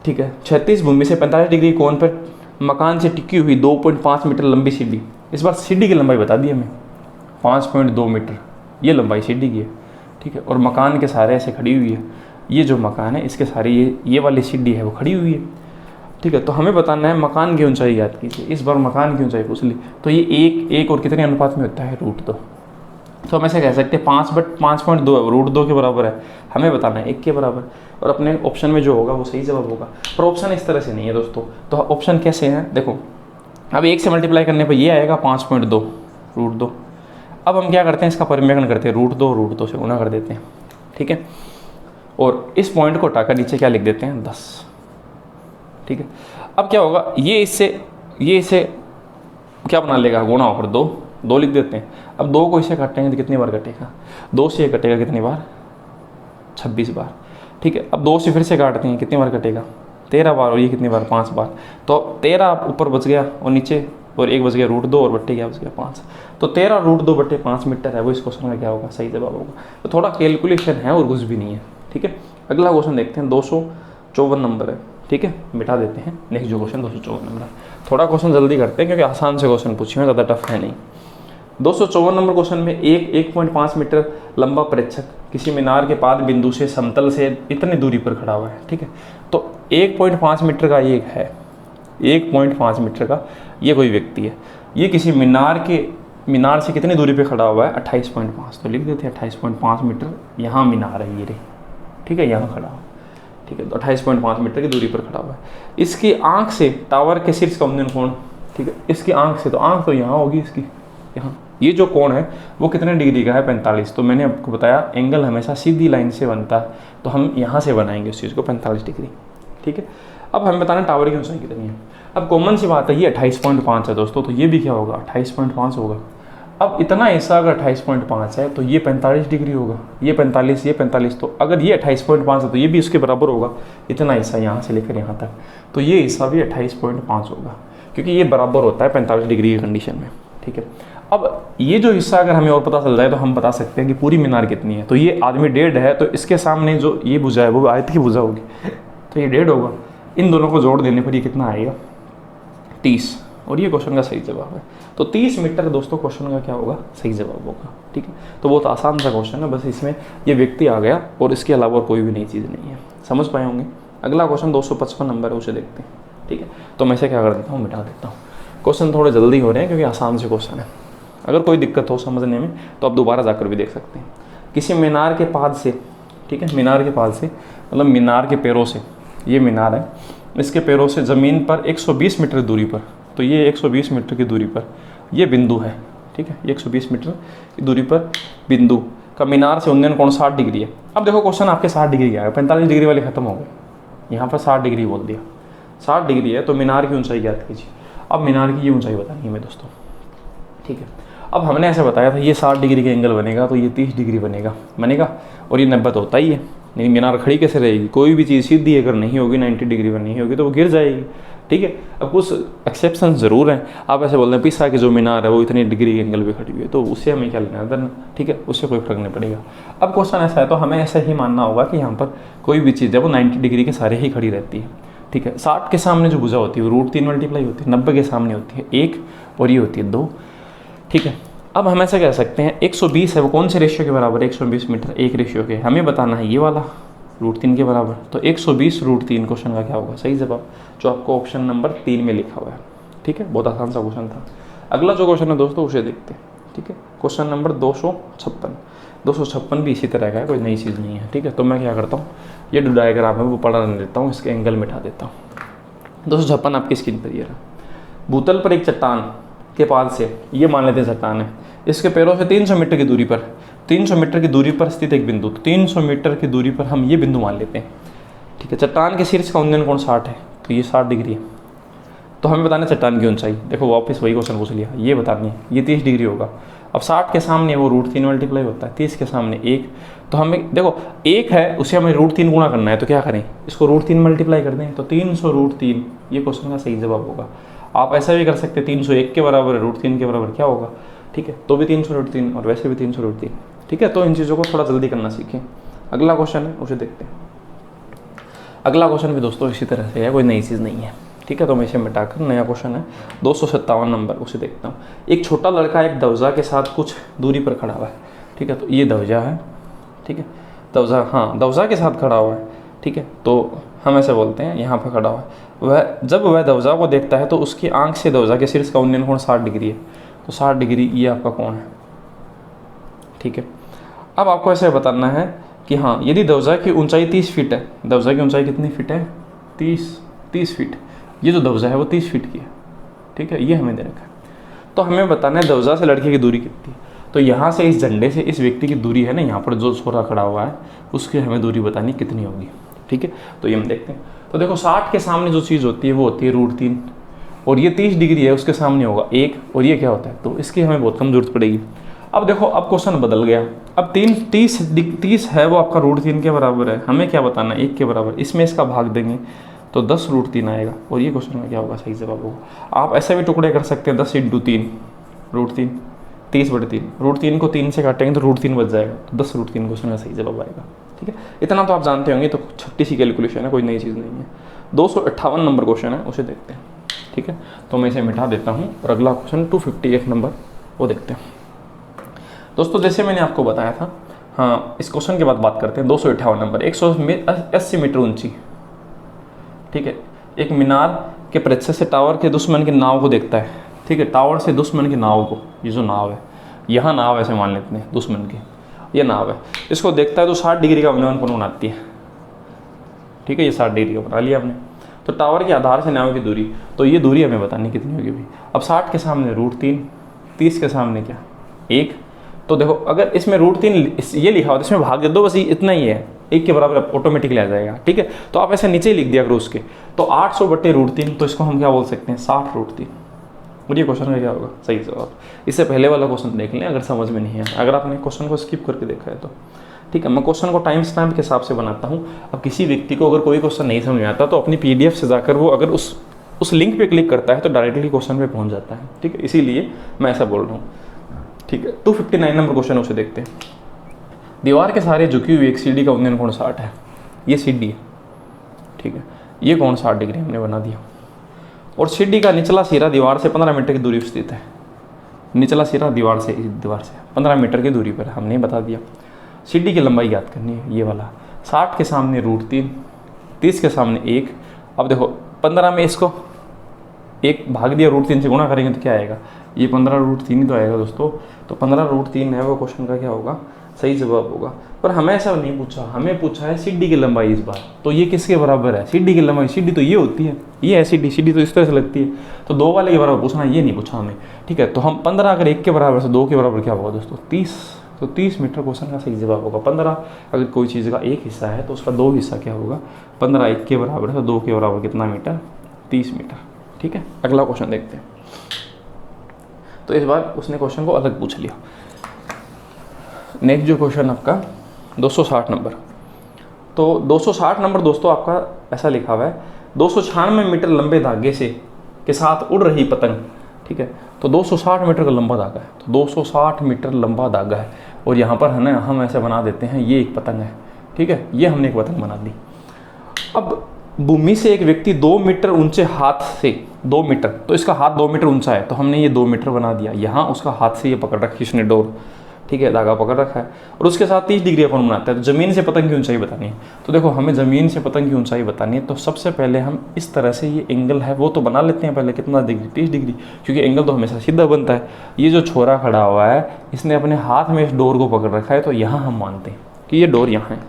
ठीक है 36 भूमि से 45 डिग्री कोण पर मकान से टिकी हुई 2.5 मीटर लंबी सीढ़ी। इस बार सीढ़ी की लंबाई बता दी हमें 5.2 मीटर, ये लंबाई सीढ़ी की है, ठीक है। और मकान के सहारे ऐसे खड़ी हुई है, ये जो मकान है इसके सहारे ये वाली सीढ़ी है वो खड़ी हुई है, ठीक है। तो हमें बताना है मकान की ऊंचाई याद कीजिए। इस बार मकान की ऊंचाई पूछ ली, तो ये एक और कितने अनुपात में होता है √2। तो हम ऐसे कह सकते हैं 5/5.2 है, √2 के बराबर है, हमें बताना है 1 के बराबर, और अपने ऑप्शन में जो होगा वो सही जवाब होगा। पर ऑप्शन इस तरह से नहीं है दोस्तों, तो ऑप्शन कैसे हैं देखो, अब 1 से मल्टीप्लाई करने पर ये आएगा 5.2 √2। अब हम क्या करते हैं इसका परिमेयकरण करते हैं, √2 से गुणा कर देते हैं, ठीक है। और इस पॉइंट को हटाकर नीचे क्या लिख देते हैं 10, ठीक है। अब क्या होगा ये इसे क्या बना लेगा गुणा होकर 2 लिख देते हैं। अब 2 को इसे काटेंगे तो कितनी बार कटेगा, 2 से कटेगा कितनी बार 26 बार, ठीक है। अब 2 से फिर से काटते हैं कितनी बार कटेगा 13 बार, और ये कितनी बार, 5 बार। तो 13 ऊपर बच गया और नीचे, और 1 बच गया √2 और बट्टे क्या बच गया 5। तो 13 √2/5 मीटर है वो इस क्वेश्चन का क्या होगा, सही जवाब होगा। तो थोड़ा कैलकुलेशन है और कुछ भी नहीं है, ठीक है। अगला क्वेश्चन देखते हैं, 254 नंबर है, ठीक है, मिटा देते हैं। नेक्स्ट जो क्वेश्चन 254 नंबर है, थोड़ा क्वेश्चन जल्दी करते हैं क्योंकि आसान से क्वेश्चन पूछे हैं, ज़्यादा टफ है नहीं। 254 नंबर क्वेश्चन में 1.5 मीटर लंबा प्रेक्षक किसी मीनार के पाद बिंदु से समतल से इतनी दूरी पर खड़ा हुआ है, ठीक है। तो 1.5 मीटर का ये है, 1.5 मीटर का ये कोई व्यक्ति है, ये किसी मीनार से कितनी दूरी पे खड़ा हुआ है, 28.5। तो लिख देते हैं 28.5 मीटर, यहाँ मीनार है ये रे, ठीक है, यहाँ खड़ा हुआ, ठीक है। तो 28.5 मीटर की दूरी पर खड़ा हुआ है। इसकी आंख से टावर के शीर्ष का उन्नयन कोण, ठीक है, इसकी आंख से, तो आंख तो यहाँ होगी इसकी, यहाँ, ये जो कोण है वो कितने डिग्री का है, 45। तो मैंने आपको बताया एंगल हमेशा सीधी लाइन से बनता है, तो हम यहाँ से बनाएंगे उस चीज़ को 45 डिग्री, ठीक है। अब हमें बताना टावर की ऊंचाई कितनी है। अब कॉमन सी बात है, ये 28.5 है दोस्तों, तो ये भी क्या होगा, 28.5 होगा। अब इतना हिस्सा अगर 28.5 है तो ये 45 डिग्री होगा, ये 45, ये 45। तो अगर ये 28.5 है तो ये भी उसके बराबर होगा, इतना हिस्सा यहाँ से लेकर यहाँ तक, तो ये हिस्सा भी 28.5 होगा, क्योंकि ये बराबर होता है 45 डिग्री की कंडीशन में, ठीक है। अब ये जो हिस्सा अगर हमें और पता चल जाए तो हम बता सकते हैं कि पूरी मीनार कितनी है। तो ये आदमी 1.5 है, तो इसके सामने जो ये भुजा है वो आयत की भुजा होगी, तो ये 1.5 होगा। इन दोनों को जोड़ देने पर ये कितना आएगा, 30, और ये क्वेश्चन का सही जवाब है। तो 30 मीटर दोस्तों क्वेश्चन का क्या होगा, सही जवाब होगा, ठीक है। तो बहुत आसान सा क्वेश्चन है, बस इसमें ये व्यक्ति आ गया और इसके अलावा कोई भी नई चीज़ नहीं है, समझ पाए होंगे। अगला क्वेश्चन 255 नंबर है, उसे देखते हैं, ठीक है। तो मैं इसे क्या कर देता हूँ, मिटा देता हूँ। क्वेश्चन थोड़े जल्दी हो रहे हैं क्योंकि आसान से क्वेश्चन है। अगर कोई दिक्कत हो समझने में तो आप दोबारा जाकर भी देख सकते हैं। किसी मीनार के पाद से, ठीक है, मीनार के पाद से मतलब मीनार के पैरों से, ये मीनार है, इसके पैरों से ज़मीन पर 120 मीटर दूरी पर, तो ये 120 मीटर की दूरी पर ये बिंदु है, ठीक है, 120 मीटर की दूरी पर बिंदु का मीनार से उन्नयन कोण 60 डिग्री है। अब देखो क्वेश्चन आपके 60 डिग्री का है, 45 डिग्री वाले खत्म हो गए, यहाँ पर 60 डिग्री बोल दिया, 60 डिग्री है। तो मीनार की ऊंचाई ज्ञात कीजिए। अब मीनार की ये ऊंचाई बतानी है मैं दोस्तों, ठीक है। अब हमने ऐसे बताया था ये 60 डिग्री का एंगल बनेगा तो ये 30 डिग्री बनेगा, और ये 90 तो होता ही है, नहीं मीनार खड़ी कैसे रहेगी, कोई भी चीज़ सीधी अगर नहीं होगी 90 डिग्री पर नहीं होगी तो वो गिर जाएगी, ठीक है। अब कुछ एक्सेप्शन ज़रूर हैं, आप ऐसे बोलते हैं पिसा की जो मीनार है वो इतनी डिग्री एंगल पे खड़ी हुई है, तो उससे हमें क्या लेना है, ठीक है, उससे कोई फर्क नहीं पड़ेगा। अब क्वेश्चन ऐसा है तो हमें ऐसा ही मानना होगा कि यहाँ पर कोई भी चीज़ है वो 90 डिग्री के सारे ही खड़ी रहती है, ठीक है। 60 के सामने जो भुजा होती है वो √3 मल्टीप्लाई होती है, 90 के सामने होती है 1 और ये होती है 2, ठीक है। अब हम ऐसा कह सकते हैं 120 है वो कौन से रेशियो के बराबर है, 120 मीटर 1 रेशियो के, हमें बताना है ये वाला √3 के बराबर। तो 120 √3 क्वेश्चन का क्या होगा, सही जवाब, जो आपको ऑप्शन नंबर 3 में लिखा हुआ है, ठीक है। बहुत आसान सा क्वेश्चन था। अगला जो क्वेश्चन है दोस्तों उसे देखते हैं, ठीक है। क्वेश्चन नंबर 256 भी इसी तरह का है, कोई नई चीज़ नहीं है, ठीक है। तो मैं क्या करता हूँ, ये जो डायग्राम है वो पढ़ा रहने देता हूँ, इसके एंगल मिटा देता हूँ। 256 आपकी स्क्रीन पर ये रहा। भूतल पर एक चट्टान के पाद से, ये मान लेते हैं चट्टान है, इसके पैरों से 300 मीटर की दूरी पर, 300 मीटर की दूरी पर स्थित एक बिंदु, 300 मीटर की दूरी पर हम ये बिंदु मान लेते हैं, ठीक है। चट्टान के शीर्ष का उन्नयन कोण 60 है, तो ये 60 डिग्री है। तो हमें बताना है चट्टान की ऊंचाई, देखो वापस वही क्वेश्चन पूछ लिया, ये बतानी है, ये 30 डिग्री होगा। अब 60 के सामने वो √3 मल्टीप्लाई होता है, 30 के सामने 1, तो हमें देखो 1 है उसे हमें √3 गुणा करना है, तो क्या करें, इसको √3 मल्टीप्लाई कर दें, तो 300 √3 ये क्वेश्चन का सही जवाब होगा। आप ऐसा भी कर सकते हैं 301 के बराबर है √3 के बराबर क्या होगा, ठीक है, तो भी 300 √3 और वैसे भी 300 √3, ठीक है। तो इन चीज़ों को थोड़ा जल्दी करना सीखें। अगला क्वेश्चन है उसे देखते हैं। अगला क्वेश्चन भी दोस्तों इसी तरह से है, कोई नई चीज़ नहीं है, ठीक है। तो मैं इसे मिटाकर नया क्वेश्चन है 257 नंबर, उसे देखता हूँ। एक छोटा लड़का एक दवजा के साथ कुछ दूरी पर खड़ा हुआ है, ठीक है। तो ये दवजा है, ठीक है, दवजा, हाँ दवजा के साथ खड़ा हुआ है, ठीक है। तो हम ऐसे बोलते हैं यहाँ पर खड़ा हुआ है, जब वह दवजा को देखता है तो उसकी आंख से दवजा के शीर्ष का उन्नयन कोण 60 डिग्री है, तो 60 डिग्री ये आपका कोण है, ठीक है। अब आपको ऐसे बताना है कि हाँ यदि दवजा की ऊंचाई 30 फीट है, दवजा की ऊंचाई कितनी फीट है, 30 फीट, ये जो दवजा है वो 30 फीट की है, ठीक है, ये हमें दे रखा है। तो हमें बताना है दवजा से लड़के की दूरी कितनी है। तो यहाँ से इस झंडे से इस व्यक्ति की दूरी है ना, यहाँ पर जो छोरा खड़ा हुआ है उसकी हमें दूरी बतानी कितनी होगी, ठीक है। तो ये हम देखते हैं। तो देखो 60 के सामने जो चीज़ होती है वो होती है √3, और ये 30 डिग्री है उसके सामने होगा 1, और ये क्या होता है, तो इसकी हमें बहुत कम जरूरत पड़ेगी। अब देखो अब क्वेश्चन बदल गया, अब 30 है वो आपका √3 के बराबर है, हमें क्या बताना है 1 के बराबर, इसमें इसका भाग देंगे तो 10√3 आएगा। और ये क्वेश्चन में क्या होगा, सही जवाब होगा। आप ऐसे भी टुकड़े कर सकते हैं 10 × 3 √3, 30/3। √3 को 3 से काटेंगे तो √3 बच जाएगा, तो 10√3 क्वेश्चन का सही जवाब आएगा। ठीक है, इतना तो आप जानते होंगे, तो छोटी सी कैलकुलेशन है, कोई नई चीज़ नहीं है। 258 नंबर क्वेश्चन है, उसे देखते हैं। ठीक है, तो मैं इसे मिटा देता हूँ और अगला क्वेश्चन 258 नंबर वो देखते हैं। दोस्तों जैसे मैंने आपको बताया था, हाँ इस क्वेश्चन के बाद बात करते हैं। 258 नंबर, 180 मीटर ऊंची, ठीक है, एक मीनार के परिसर से टावर के दुश्मन की नाव को देखता है। ठीक है, टावर से दुश्मन की नाव को, ये जो नाव है, यहाँ नाव ऐसे मान लेते हैं दुश्मन की, ये नाव है, इसको देखता है तो 60 डिग्री का अवनमन कोण बनाती है। ठीक है, ये 60 डिग्री का बना लिया आपने। तो टावर के आधार से नाव की दूरी, तो ये दूरी हमें बतानी कितनी होगी भाई। अब 60 के सामने √3, 30 के सामने क्या 1। तो देखो अगर इसमें √3 ये लिखा हो तो इसमें भाग दे दो, बस ये इतना ही है, 1 के बराबर ऑटोमेटिकली आ जाएगा। ठीक है, तो आप ऐसे नीचे ही लिख दिया करो उसके, तो 800/√3, तो इसको हम क्या बोल सकते हैं 60√3। और ये क्वेश्चन का क्या होगा, सही जवाब। इससे पहले वाला क्वेश्चन देख लें अगर समझ में नहीं है, अगर आपने क्वेश्चन को स्किप करके देखा है तो। ठीक है, मैं क्वेश्चन को टाइम स्टैम्प के हिसाब से बनाता हूँ। अब किसी व्यक्ति को अगर कोई क्वेश्चन नहीं समझ में आता तो अपनी PDF से जाकर वो अगर उस लिंक पे क्लिक करता है तो डायरेक्टली क्वेश्चन पे पहुँच जाता है। ठीक है, इसीलिए मैं ऐसा बोल रहा हूँ। ठीक है, 259 नंबर क्वेश्चन उसे देखते हैं। दीवार के सहारे झुकी हुई एक सीढ़ी का उन्नयन कोण 60 है। ये सीढ़ी है, ठीक है, ये कोण 60 डिग्री हमने बना दिया। और सीढ़ी का निचला सिरा दीवार से 15 मीटर की दूरी पर स्थित है। निचला सिरा दीवार से 15 मीटर की दूरी पर हमने बता दिया। सीढ़ी की लंबाई याद करनी है, ये वाला 60 के सामने √3, 30 के सामने 1। अब देखो 15 में इसको 1 भाग दिया, √3 से गुणा करेंगे तो क्या आएगा, ये 15√3 ही तो आएगा दोस्तों। तो 15√3 है वो क्वेश्चन का क्या होगा, सही जवाब होगा। पर हमें ऐसा नहीं पूछा, हमें पूछा है सीढ़ी की लंबाई इस बार। तो ये किसके बराबर है, सीढ़ी की लंबाई, सीढ़ी तो ये होती है, ये है सीढ़ी तो इस तरह से लगती है। तो 2 वाले के बराबर पूछना, ये नहीं पूछा हमें। ठीक है, तो हम 15 अगर 1 के बराबर से 2 के बराबर क्या होगा दोस्तों 30। तो 30 मीटर क्वेश्चन का सही जवाब होगा। 15 अगर कोई चीज़ का एक हिस्सा है तो उसका 2 हिस्सा क्या होगा, 15 1 के बराबर है तो 2 के बराबर कितना मीटर, 30 मीटर। ठीक है, अगला क्वेश्चन देखते हैं। तो इस बार उसने क्वेश्चन को अलग पूछ लिया। नेक्स्ट जो क्वेश्चन आपका 260 नंबर, तो 260 नंबर दोस्तों आपका ऐसा लिखा हुआ है, 296 मीटर लंबे धागे से के साथ उड़ रही पतंग। ठीक है, तो 260 मीटर का लंबा धागा है, तो 260 मीटर लंबा धागा है। और यहाँ पर है ना, हम ऐसे बना देते हैं, ये एक पतंग है। ठीक है, ये हमने एक पतंग बना दी। अब भूमि से एक व्यक्ति 2 मीटर ऊंचे हाथ से 2 मीटर, तो इसका हाथ 2 मीटर ऊंचा है तो हमने ये 2 मीटर बना दिया। यहाँ उसका हाथ से ये पकड़ रखी इसने डोर, ठीक है, धागा पकड़ रखा है, और उसके साथ 30 डिग्री अपन बनाता है। तो ज़मीन से पतंग की ऊंचाई बतानी है। तो देखो हमें ज़मीन से पतंग की ऊंचाई बतानी है, तो सबसे पहले हम इस तरह से ये एंगल है वो तो बना लेते हैं पहले, कितना डिग्री, 30 डिग्री, क्योंकि एंगल तो हमेशा सीधा बनता है। ये जो छोरा खड़ा हुआ है इसने अपने हाथ में इस डोर को पकड़ रखा है, तो यहाँ हम मानते हैं कि ये डोर यहाँ है।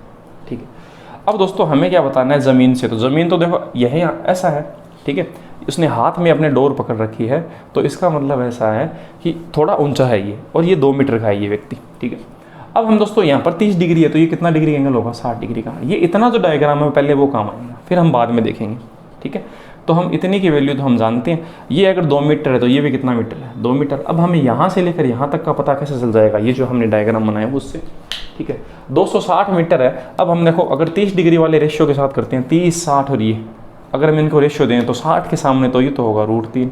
ठीक है, अब दोस्तों हमें क्या बताना है ज़मीन से, तो ज़मीन तो देखो यही ऐसा है। ठीक है, उसने हाथ में अपने डोर पकड़ रखी है, तो इसका मतलब ऐसा है कि थोड़ा ऊंचा है ये, और ये 2 मीटर का है ये व्यक्ति। ठीक है, अब हम दोस्तों यहाँ पर 30 डिग्री है, तो ये कितना डिग्री एंगल होगा, 60 डिग्री का। ये इतना जो डायग्राम है पहले वो काम आएगा, फिर हम बाद में देखेंगे। ठीक है, तो हम इतनी की वैल्यू तो हम जानते हैं। ये अगर 2 मीटर है तो ये भी कितना मीटर है, 2 मीटर। अब हमें यहाँ से लेकर यहाँ तक का पता कैसे चल जाएगा, ये जो हमने डायग्राम बनाया उससे। ठीक है, 260 मीटर है। अब हम देखो अगर 30 डिग्री वाले रेशियो के साथ करते हैं, 30, 60 और ये अगर हम इनको रेशियो दें तो 60 के सामने तो ये तो होगा √3,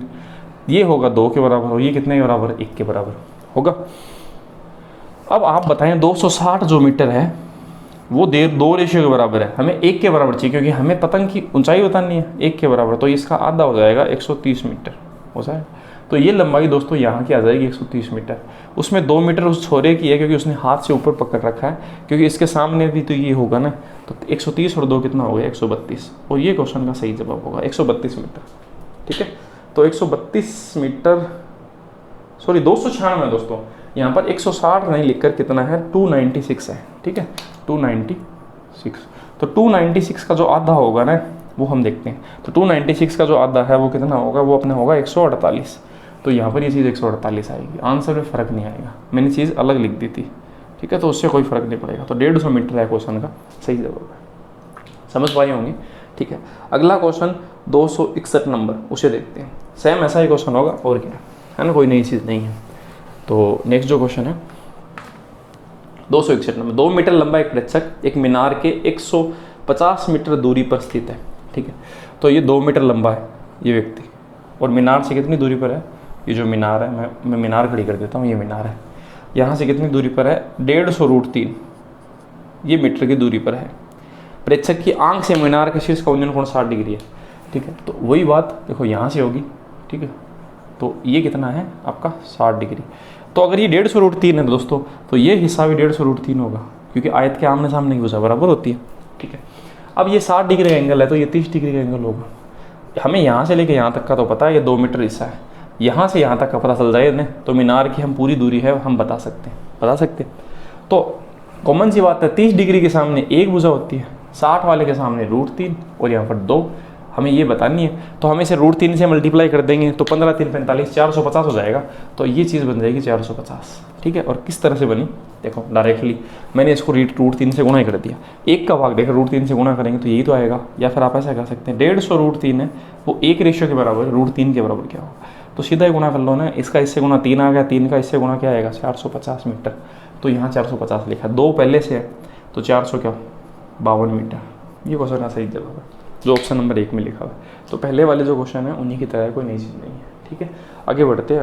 ये होगा 2 के बराबर, और ये कितने के बराबर, 1 के बराबर होगा। अब आप बताएं 260 जो मीटर है वो 2 रेशियो के बराबर है, हमें 1 के बराबर चाहिए, क्योंकि हमें पतंग की ऊंचाई बतानी है 1 के बराबर। तो इसका आधा हो जाएगा 130 मीटर हो जाए। तो ये लंबाई दोस्तों यहाँ की आ जाएगी 130 मीटर। उसमें 2 मीटर उस छोरे की है क्योंकि उसने हाथ से ऊपर पकड़ रखा है, क्योंकि इसके सामने भी तो ये होगा ना। तो 130 और 2 कितना हो गया, 132। और ये क्वेश्चन का सही जवाब होगा 132 मीटर। ठीक है, तो 132 मीटर, सॉरी 296 दोस्तों, यहाँ पर 160 नहीं लिखकर कितना है, 296 है। ठीक है, 296। तो 296 का जो आधा होगा ना वो हम देखते हैं। तो 296 का जो आधा है वो कितना होगा, वो अपने होगा 148। तो यहाँ पर ये चीज़ 148 आएगी, आंसर में फ़र्क नहीं आएगा, मैंने चीज़ अलग लिख दी थी। ठीक है, तो उससे कोई फ़र्क नहीं पड़ेगा। तो 150 मीटर है क्वेश्चन का सही जवाब है, समझ पाए होंगे। ठीक है, अगला क्वेश्चन 261 नंबर, उसे देखते हैं। सेम ऐसा ही क्वेश्चन होगा और क्या है ना, कोई नई चीज़ नहीं है। तो नेक्स्ट जो क्वेश्चन है 261 नंबर, 2 मीटर लंबा एक प्रेक्षक एक मीनार के 150 मीटर दूरी पर स्थित है। ठीक है, तो ये 2 मीटर लंबा है ये व्यक्ति, और मीनार से कितनी दूरी पर है, ये जो मीनार है, मैं मीनार खड़ी कर देता हूँ, ये मीनार है, यहाँ से कितनी दूरी पर है, 150√3 ये मीटर की दूरी पर है। प्रेक्षक की आंख से मीनार के शीर्ष का उन्नयन कोण 60 डिग्री है, ठीक है। तो वही बात देखो यहाँ से होगी, ठीक है, तो ये कितना है आपका 60 डिग्री। तो अगर ये 150√3 है दोस्तों, तो ये हिस्सा भी 150√3 होगा, क्योंकि आयत के आमने सामने की भुजा बराबर होती है, ठीक है। अब ये 60 डिग्री का एंगल है, तो ये 30 डिग्री का एंगल होगा। हमें यहाँ से लेके यहाँ तक का तो पता है, ये 2 मीटर हिस्सा है, यहाँ से यहाँ तक का पता चल जाए ना, तो मीनार की हम पूरी दूरी है हम बता सकते हैं। तो कॉमन सी बात है, 30 डिग्री के सामने एक भुजा होती है, 60 वाले के सामने √3 और यहाँ पर 2, हमें ये बतानी है। तो हम इसे √3 से मल्टीप्लाई कर देंगे तो 15 3 45 450 हो जाएगा। तो ये चीज़ बन जाएगी 450, ठीक है। और किस तरह से बनी देखो, डायरेक्टली मैंने इसको √3 से गुणा ही कर दिया, एक का भाग देखो √3 से गुणा करेंगे तो यही तो आएगा। या फिर आप ऐसा कर सकते हैं, 150√3 है वो 1 रेशियो के बराबर है, √3 के बराबर क्या होगा, तो सीधा ही गुणा कर लो ना, इसका इससे गुणा 3 आ गया, 3 का इससे गुणा क्या आएगा 450 मीटर। तो यहाँ 450 लिखा, 2 पहले से है तो 452 मीटर, ये क्वेश्चन का सही जवाब है जो ऑप्शन नंबर 1 में लिखा हुआ है। तो पहले वाले जो क्वेश्चन है उन्हीं की तरह, कोई नई चीज़ नहीं है, ठीक है। आगे बढ़ते हैं,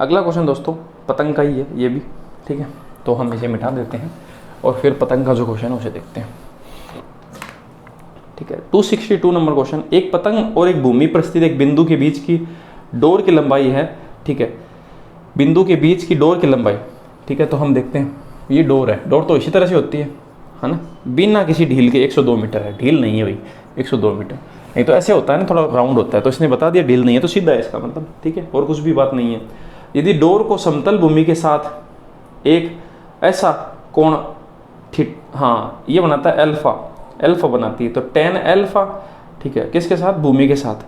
अगला क्वेश्चन दोस्तों पतंग का ही है ये भी, ठीक है। तो हम इसे मिटा देते हैं और फिर पतंग का जो क्वेश्चन है उसे देखते हैं, ठीक है। 262 नंबर क्वेश्चन, एक पतंग और एक भूमि पर स्थित एक बिंदु के बीच की डोर की लंबाई है, ठीक है, बिंदु के बीच की डोर की लंबाई, ठीक है। तो हम देखते हैं, ये डोर है, डोर तो इसी तरह से होती है ना, बिना किसी ढील के 102 मीटर है, ढील नहीं है भाई 102 मीटर, नहीं तो ऐसे होता है ना, थोड़ा राउंड होता है, तो इसने बता दिया ढील नहीं है तो सीधा है इसका मतलब, ठीक है, और कुछ भी बात नहीं है। यदि डोर को समतल भूमि के साथ एक ऐसा कोण ये बनाता है अल्फा बनाती है, तो tan अल्फा, ठीक है, किसके साथ, भूमि के साथ,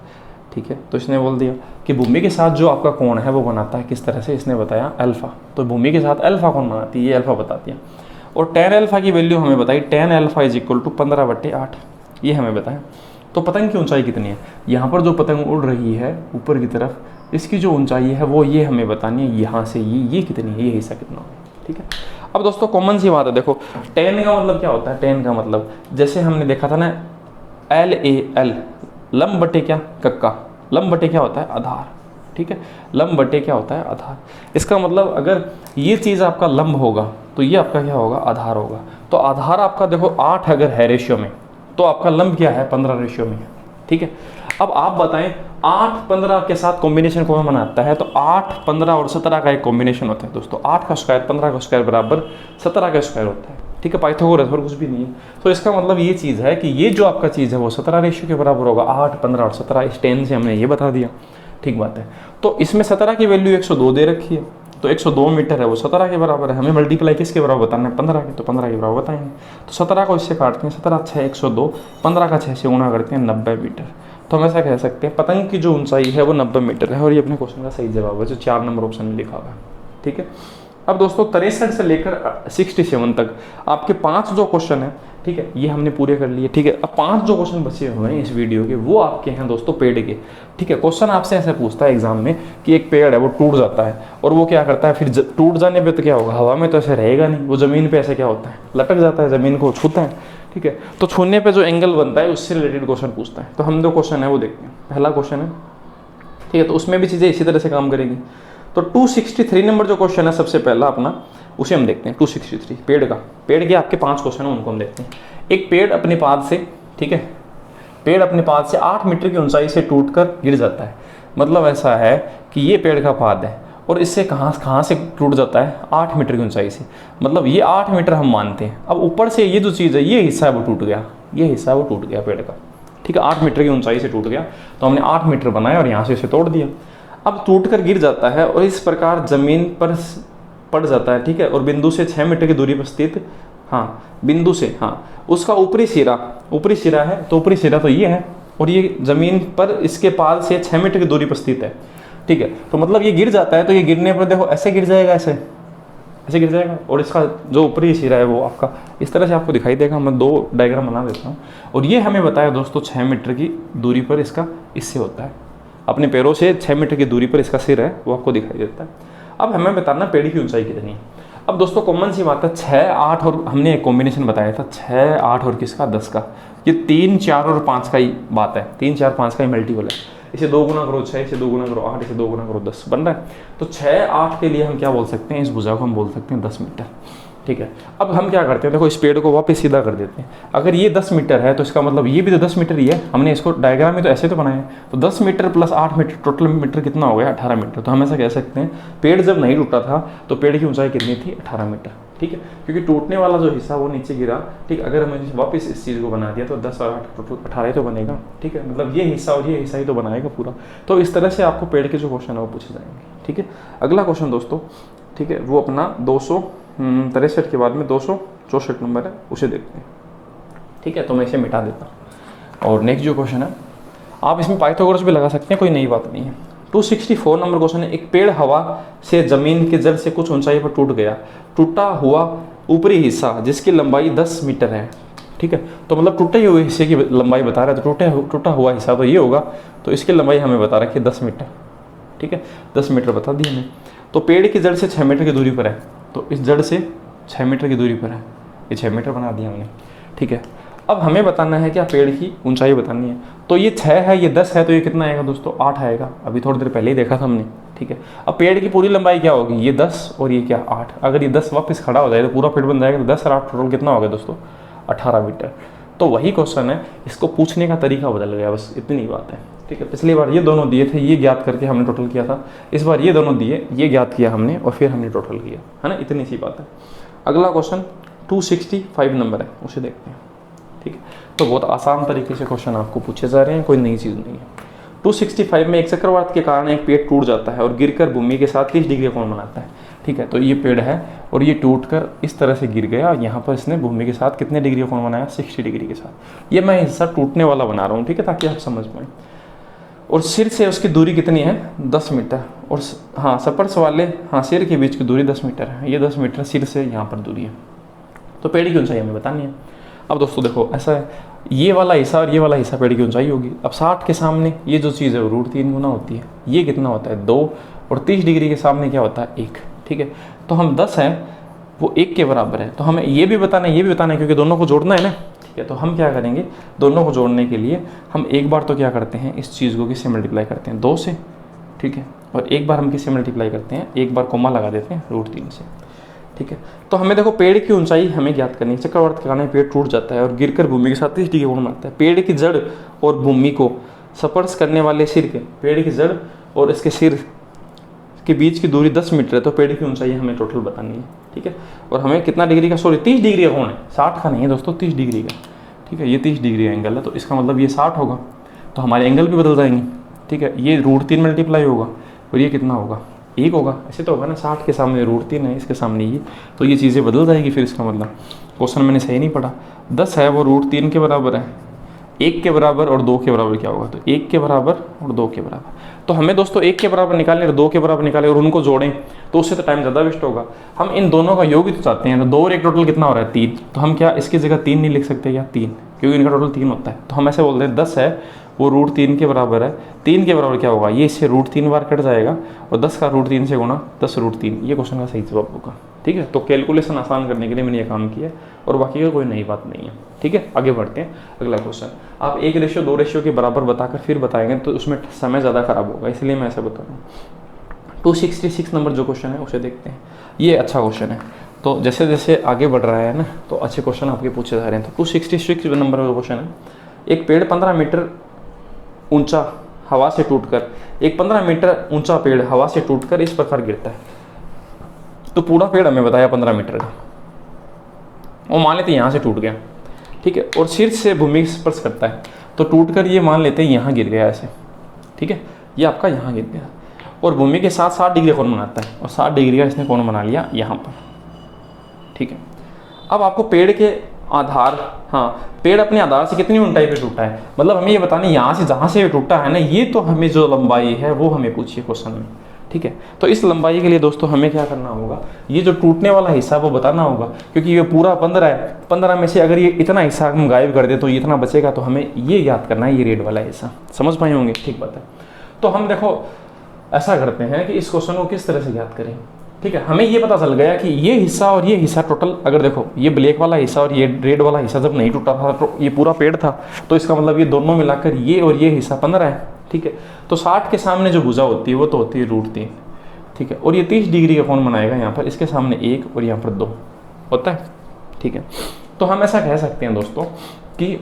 ठीक है। तो इसने बोल दिया कि भूमि के साथ जो आपका कोण है वो बनाता है किस तरह से, इसने बताया अल्फा, तो भूमि के साथ अल्फा कोण बनाती है, ये अल्फा बताती है। और tan अल्फा की वैल्यू हमें बताई, tan अल्फा = 15/8, ये हमें बताया। तो पतंग की ऊंचाई कितनी है, यहाँ पर जो पतंग उड़ रही है ऊपर की तरफ, इसकी जो ऊंचाई है वो ये हमें बतानी है, यहाँ से ये कितनी है, ये हिस्सा कितना है, ठीक है। अब दोस्तों कॉमन सी बात है, देखो tan का मतलब क्या होता है, tan का मतलब जैसे हमने देखा था ना, LAL लंब बटे क्या, कक्का, लंब बटे क्या होता है, आधार, ठीक है, लंब बटे क्या होता है, आधार। इसका मतलब अगर ये चीज़ आपका लंब होगा तो ये आपका क्या होगा, आधार होगा। तो आधार आपका देखो 8 अगर है रेशियो में, तो आपका लंब क्या है, 15 रेशियो में है, ठीक है। अब आप बताएं 8 15 के साथ कॉम्बिनेशन कौन बनाता है, तो 8 15 और 17 का एक कॉम्बिनेशन होता है दोस्तों, 8 का स्क्वायर 15 का स्क्वायर बराबर 17 का स्क्वायर होता है, ठीक है, पाइथागोरस और कुछ भी नहीं है। तो इसका मतलब ये चीज़ है कि ये जो आपका चीज़ है वो 17 रेशियो के बराबर होगा, 8 15 और 17, इस tan से हमने ये बता दिया, ठीक बात है। तो इसमें 17 की वैल्यू 102 दे रखी है, तो 102 मीटर है वो 17 के बराबर है, हमें मल्टीप्लाई किसके बराबर बताना है, 15 के, तो 15 के बराबर बताएंगे। तो 17 को इससे काटते हैं, 17 6 102, 15 का 6 से गुणा करते हैं 90 मीटर। तो हम ऐसा कह सकते हैं पतंग की जो ऊंचाई है वो 90 मीटर है, और ये अपने क्वेश्चन का सही जवाब है जो 4 नंबर ऑप्शन में लिखा हुआ है, ठीक है। अब दोस्तों 63 से लेकर 67 तक आपके 5 जो क्वेश्चन है, ठीक है, ये हमने पूरे कर लिए, ठीक है। अब 5 जो क्वेश्चन बचे हुए हैं इस वीडियो के, वो आपके हैं दोस्तों पेड़ के, ठीक है। क्वेश्चन आपसे ऐसे पूछता है एग्जाम में कि एक पेड़ है वो टूट जाता है, और वो क्या करता है फिर टूट जाने पे तो क्या होगा, हवा में तो ऐसे रहेगा नहीं, वो ज़मीन पे ऐसे क्या होता है, लटक जाता है, ज़मीन को छूता है, ठीक है। तो छूने पे जो एंगल बनता है उससे रिलेटेड क्वेश्चन पूछता है। तो हम जो क्वेश्चन है वो देखते हैं, पहला क्वेश्चन है, ठीक है, तो उसमें भी चीज़ें इसी तरह से काम करेंगी। तो 263 नंबर जो क्वेश्चन है सबसे पहला अपना, उसे हम देखते हैं। 263 पेड़ के आपके 5 क्वेश्चन है, उनको हम देखते हैं। एक पेड़ अपने पाद से, ठीक है, पेड़ अपने पाद से 8 मीटर की ऊंचाई से टूटकर गिर जाता है। मतलब ऐसा है कि ये पेड़ का पाद है और इससे कहाँ से टूट जाता है, 8 मीटर की ऊंचाई से, मतलब ये 8 मीटर हम मानते हैं। अब ऊपर से ये जो चीज़ है, ये हिस्सा है वो टूट गया, ये हिस्सा वो टूट गया पेड़ का, ठीक है, 8 मीटर की ऊंचाई से टूट गया, तो हमने 8 मीटर बनाया और यहाँ से इसे तोड़ दिया। अब टूटकर गिर जाता है और इस प्रकार जमीन पर पड़ जाता है, ठीक है, और बिंदु से 6 मीटर की दूरी पर स्थित, बिंदु से, उसका ऊपरी सिरा है, तो ऊपरी सिरा तो ये है, और ये जमीन पर इसके पाल से 6 मीटर की दूरी पर स्थित है, ठीक है। तो मतलब ये गिर जाता है, तो ये गिरने पर देखो ऐसे गिर जाएगा, ऐसे गिर जाएगा, और इसका जो ऊपरी सिरा है वो आपका इस तरह से आपको दिखाई देगा। मैं 2 डायग्राम बना देता हूँ, और ये हमें बताया दोस्तों 6 मीटर की दूरी पर इसका इससे होता है, अपने पैरों से 6 मीटर की दूरी पर इसका सिर है वो आपको दिखाई देता है। अब हमें बताना पेड़ की ऊंचाई कितनी है। अब दोस्तों कॉमन सी बात है, 6, 8 और हमने एक कॉम्बिनेशन बताया था 6, 8 और किसका 10 का, ये 3, 4 और 5 का ही बात है, 3, 4, 5 का ही मल्टीपल है। इसे 2 गुना करो 6, इसे 2 गुना करो 8, इसे 2 गुना करो 10 बन रहा है। तो 6, 8 के लिए हम क्या बोल सकते हैं, इस भुजा को हम बोल सकते हैं 10 मीटर। ठीक है, अब हम क्या करते हैं, देखो इस पेड़ को वापस सीधा कर देते हैं। अगर ये 10 मीटर है तो इसका मतलब ये भी तो 10 मीटर ही है। हमने इसको डायग्राम में तो ऐसे तो बनाया है, तो 10 metre plus 8 metre total metre कितना हो गया, 18 मीटर। तो हम ऐसा कह सकते हैं पेड़ जब नहीं टूटा था तो पेड़ की ऊंचाई कितनी थी, 18 मीटर। ठीक है, क्योंकि टूटने वाला जो हिस्सा वो नीचे गिरा। ठीक, अगर हमने वापस इस चीज़ को बना दिया तो 10 और 8 टोटल 18 तो बनेगा। ठीक है, मतलब ये हिस्सा और ये हिस्सा ही तो बनाएगा पूरा। तो इस तरह से आपको पेड़ के जो क्वेश्चन है वो पूछे जाएंगे। ठीक है, अगला क्वेश्चन दोस्तों, ठीक है, वो अपना 263 के बाद में 264 नंबर है, उसे देखते हैं। ठीक है, तो मैं इसे मिटा देता हूँ। और नेक्स्ट जो क्वेश्चन है, आप इसमें पाइथागोरस भी लगा सकते हैं, कोई नई बात नहीं है। 264 नंबर क्वेश्चन है, एक पेड़ हवा से जमीन के जड़ से कुछ ऊंचाई पर टूट गया। टूटा हुआ ऊपरी हिस्सा जिसकी लंबाई 10 मीटर है। ठीक है, तो मतलब टूटे हुए हिस्से की लंबाई बता रहा है, तो टूटा हुआ हिस्सा तो ये होगा, तो इसकी लंबाई हमें बता रखी है 10 मीटर। ठीक है, 10 मीटर बता दी हमें। तो पेड़ की जड़ से 6 मीटर की दूरी पर है, तो इस जड़ से 6 मीटर की दूरी पर है, ये 6 मीटर बना दिया हमने। ठीक है, अब हमें बताना है क्या, पेड़ की ऊंचाई बतानी है। तो ये 6 है, ये 10 है, तो ये कितना आएगा दोस्तों, 8 आएगा। अभी थोड़ी देर पहले ही देखा था हमने। ठीक है, अब पेड़ की पूरी लंबाई क्या होगी, ये 10 और ये क्या 8। अगर ये 10 वापस खड़ा हो जाए तो पूरा पेड़ बन जाएगा, तो 10 और 8 टोटल कितना होगा दोस्तों, 18 मीटर। तो वही क्वेश्चन है, इसको पूछने का तरीका बदल गया, बस इतनी बात है। ठीक है, पिछली बार ये दोनों दिए थे, ये ज्ञात करके हमने टोटल किया था। इस बार ये दोनों दिए, ये ज्ञात किया हमने और फिर हमने टोटल किया, है ना, इतनी सी बात है। अगला क्वेश्चन 265 नंबर है, उसे देखते हैं। ठीक है, तो बहुत आसान तरीके से क्वेश्चन आपको पूछे जा रहे हैं, कोई नई चीज़ नहीं है। 265 में एक चक्रवात के कारण एक पेड़ टूट जाता है और गिरकर भूमि के साथ 30 डिग्री कोण बनाता है। ठीक है, तो ये पेड़ है और ये टूटकर इस तरह से गिर गया, यहाँ पर इसने भूमि के साथ कितने डिग्री कोण बनाया, 60 डिग्री के साथ। ये मैं हिस्सा टूटने वाला बना रहा हूँ, ठीक है, ताकि आप समझ पाएँ। और सिर से उसकी दूरी कितनी है, 10 मीटर। और हाँ, सपर्श वाले सिर के बीच की दूरी 10 मीटर है। ये 10 मीटर सिर से यहाँ पर दूरी है। तो पेड़ की ऊंचाई हमें बतानी है। अब दोस्तों देखो ऐसा है, ये वाला हिस्सा और ये वाला हिस्सा पेड़ की ऊंचाई होगी। अब 60 के सामने ये जो चीज़ है वो √3 गुना होती है। ये कितना होता है, 2। और 30 डिग्री के सामने क्या होता है, 1। ठीक है, तो हम 10 हैं, वो 1 के बराबर है। तो हमें ये भी बताना है, ये भी बताना है, क्योंकि दोनों को जोड़ना है ना। ठीक है, तो हम क्या करेंगे, दोनों को जोड़ने के लिए हम एक बार तो क्या करते हैं, इस चीज़ को किससे मल्टीप्लाई करते हैं, 2 से। ठीक है, और एक बार हम किससे मल्टीप्लाई करते हैं, एक बार कोमा लगा देते हैं √3 से। ठीक है, तो हमें देखो पेड़ की ऊंचाई हमें ज्ञात करनी है। चक्रवात के कारण पेड़ टूट जाता है और गिरकर भूमि के साथ 30 डिग्री कोण बनाता है। पेड़ की जड़ और भूमि को स्पर्श करने वाले सिर के, पेड़ की जड़ और इसके सिर के बीच की दूरी 10 मीटर है। तो पेड़ की ऊंचाई हमें टोटल बतानी है। ठीक है, और हमें कितना डिग्री का, 30 डिग्री का कोण है, 60 का नहीं है दोस्तों, 30 डिग्री का। ठीक है, ये 30 डिग्री का एंगल है, तो इसका मतलब ये 60 होगा। तो हमारे एंगल भी बदल जाएंगे। ठीक है, ये √3 मल्टीप्लाई होगा और ये कितना होगा, 1 होगा। ऐसे तो होगा ना, 60 के सामने √3 है, इसके सामने ये, तो ये चीज़ें बदल जाएगी। फिर इसका मतलब क्वेश्चन मैंने सही नहीं पढ़ा। 10 है वो √3 के बराबर है, 1 के बराबर और 2 के बराबर क्या होगा, तो 1 के बराबर और 2 के बराबर। तो हमें दोस्तों 1 के बराबर निकालें और 2 के बराबर निकालें और उनको जोड़ें, तो उससे तो टाइम ज़्यादा वेस्ट होगा। हम इन दोनों का योग ही तो चाहते हैं। तो 2 और 1 टोटल कितना हो रहा है, 3। तो हम क्या इसकी जगह 3 नहीं लिख सकते क्या, 3, क्योंकि इनका टोटल 3 होता है। तो हम ऐसे बोलते हैं 10 है वो √3 के बराबर है। 3 के बराबर क्या होगा, ये इससे √3 बार कट जाएगा और 10 का √3 से गुणा 10 √3, ये क्वेश्चन का सही जवाब होगा। ठीक है, तो कैलकुलेशन आसान करने के लिए मैंने ये काम किया और बाकी का कोई नई बात नहीं है। ठीक है, आगे बढ़ते हैं। अगला क्वेश्चन, आप 1 2 रेशियो के बराबर बताकर फिर बताएंगे तो उसमें समय ज़्यादा खराब होगा, इसलिए मैं ऐसा बता रहा हूँ। 266 नंबर जो क्वेश्चन है उसे देखते हैं। ये अच्छा क्वेश्चन है, तो जैसे जैसे आगे बढ़ रहा है ना, तो अच्छे क्वेश्चन आपके पूछे जा रहे हैं। तो 266 नंबर का क्वेश्चन है, एक पेड़ 15 मीटर ऊंचा हवा से टूटकर, एक 15 मीटर ऊंचा पेड़ हवा से टूटकर इस प्रकार गिरता है। तो पूरा पेड़ हमें बताया 15 मीटर का, वो मान लेते हैं यहाँ से टूट गया। ठीक है, और सिर से भूमि स्पर्श करता है, तो टूटकर ये मान लेते हैं यहाँ गिर गया ऐसे। ठीक है, ये आपका यहाँ गिर गया और भूमि के साथ 60 डिग्री कोण बनाता है और 60 डिग्री का इसने कोण बना लिया यहाँ पर। ठीक है, अब आपको पेड़ के आधार, पेड़ अपने आधार से कितनी ऊंचाई पे टूटा है, मतलब हमें ये बताना है यहाँ से जहाँ से टूटा है ना, ये तो हमें जो लंबाई है वो हमें पूछिए क्वेश्चन में। ठीक है, तो इस लंबाई के लिए दोस्तों हमें क्या करना होगा, ये जो टूटने वाला हिस्सा वो बताना होगा, क्योंकि ये पूरा 15 है। 15 में से अगर ये इतना हिस्सा हम गायब कर दे तो ये इतना बचेगा, तो हमें ये याद करना है, ये रेड वाला हिस्सा। समझ पाए होंगे, ठीक बात है। तो हम देखो ऐसा करते हैं कि इस क्वेश्चन को किस तरह से याद करें। ठीक है, हमें ये पता चल गया कि ये हिस्सा और ये हिस्सा टोटल, अगर देखो ये ब्लैक वाला हिस्सा और ये रेड वाला हिस्सा जब नहीं टूटा था तो ये पूरा पेड़ था, तो इसका मतलब ये दोनों मिलाकर ये और ये हिस्सा 15 है। ठीक है, तो 60 के सामने जो भुजा होती है वो तो होती है √3। ठीक है, और ये 30 डिग्री का कौन बनाएगा यहाँ पर, इसके सामने 1 और यहाँ पर 2 होता है। ठीक है, तो हम ऐसा कह सकते हैं दोस्तों कि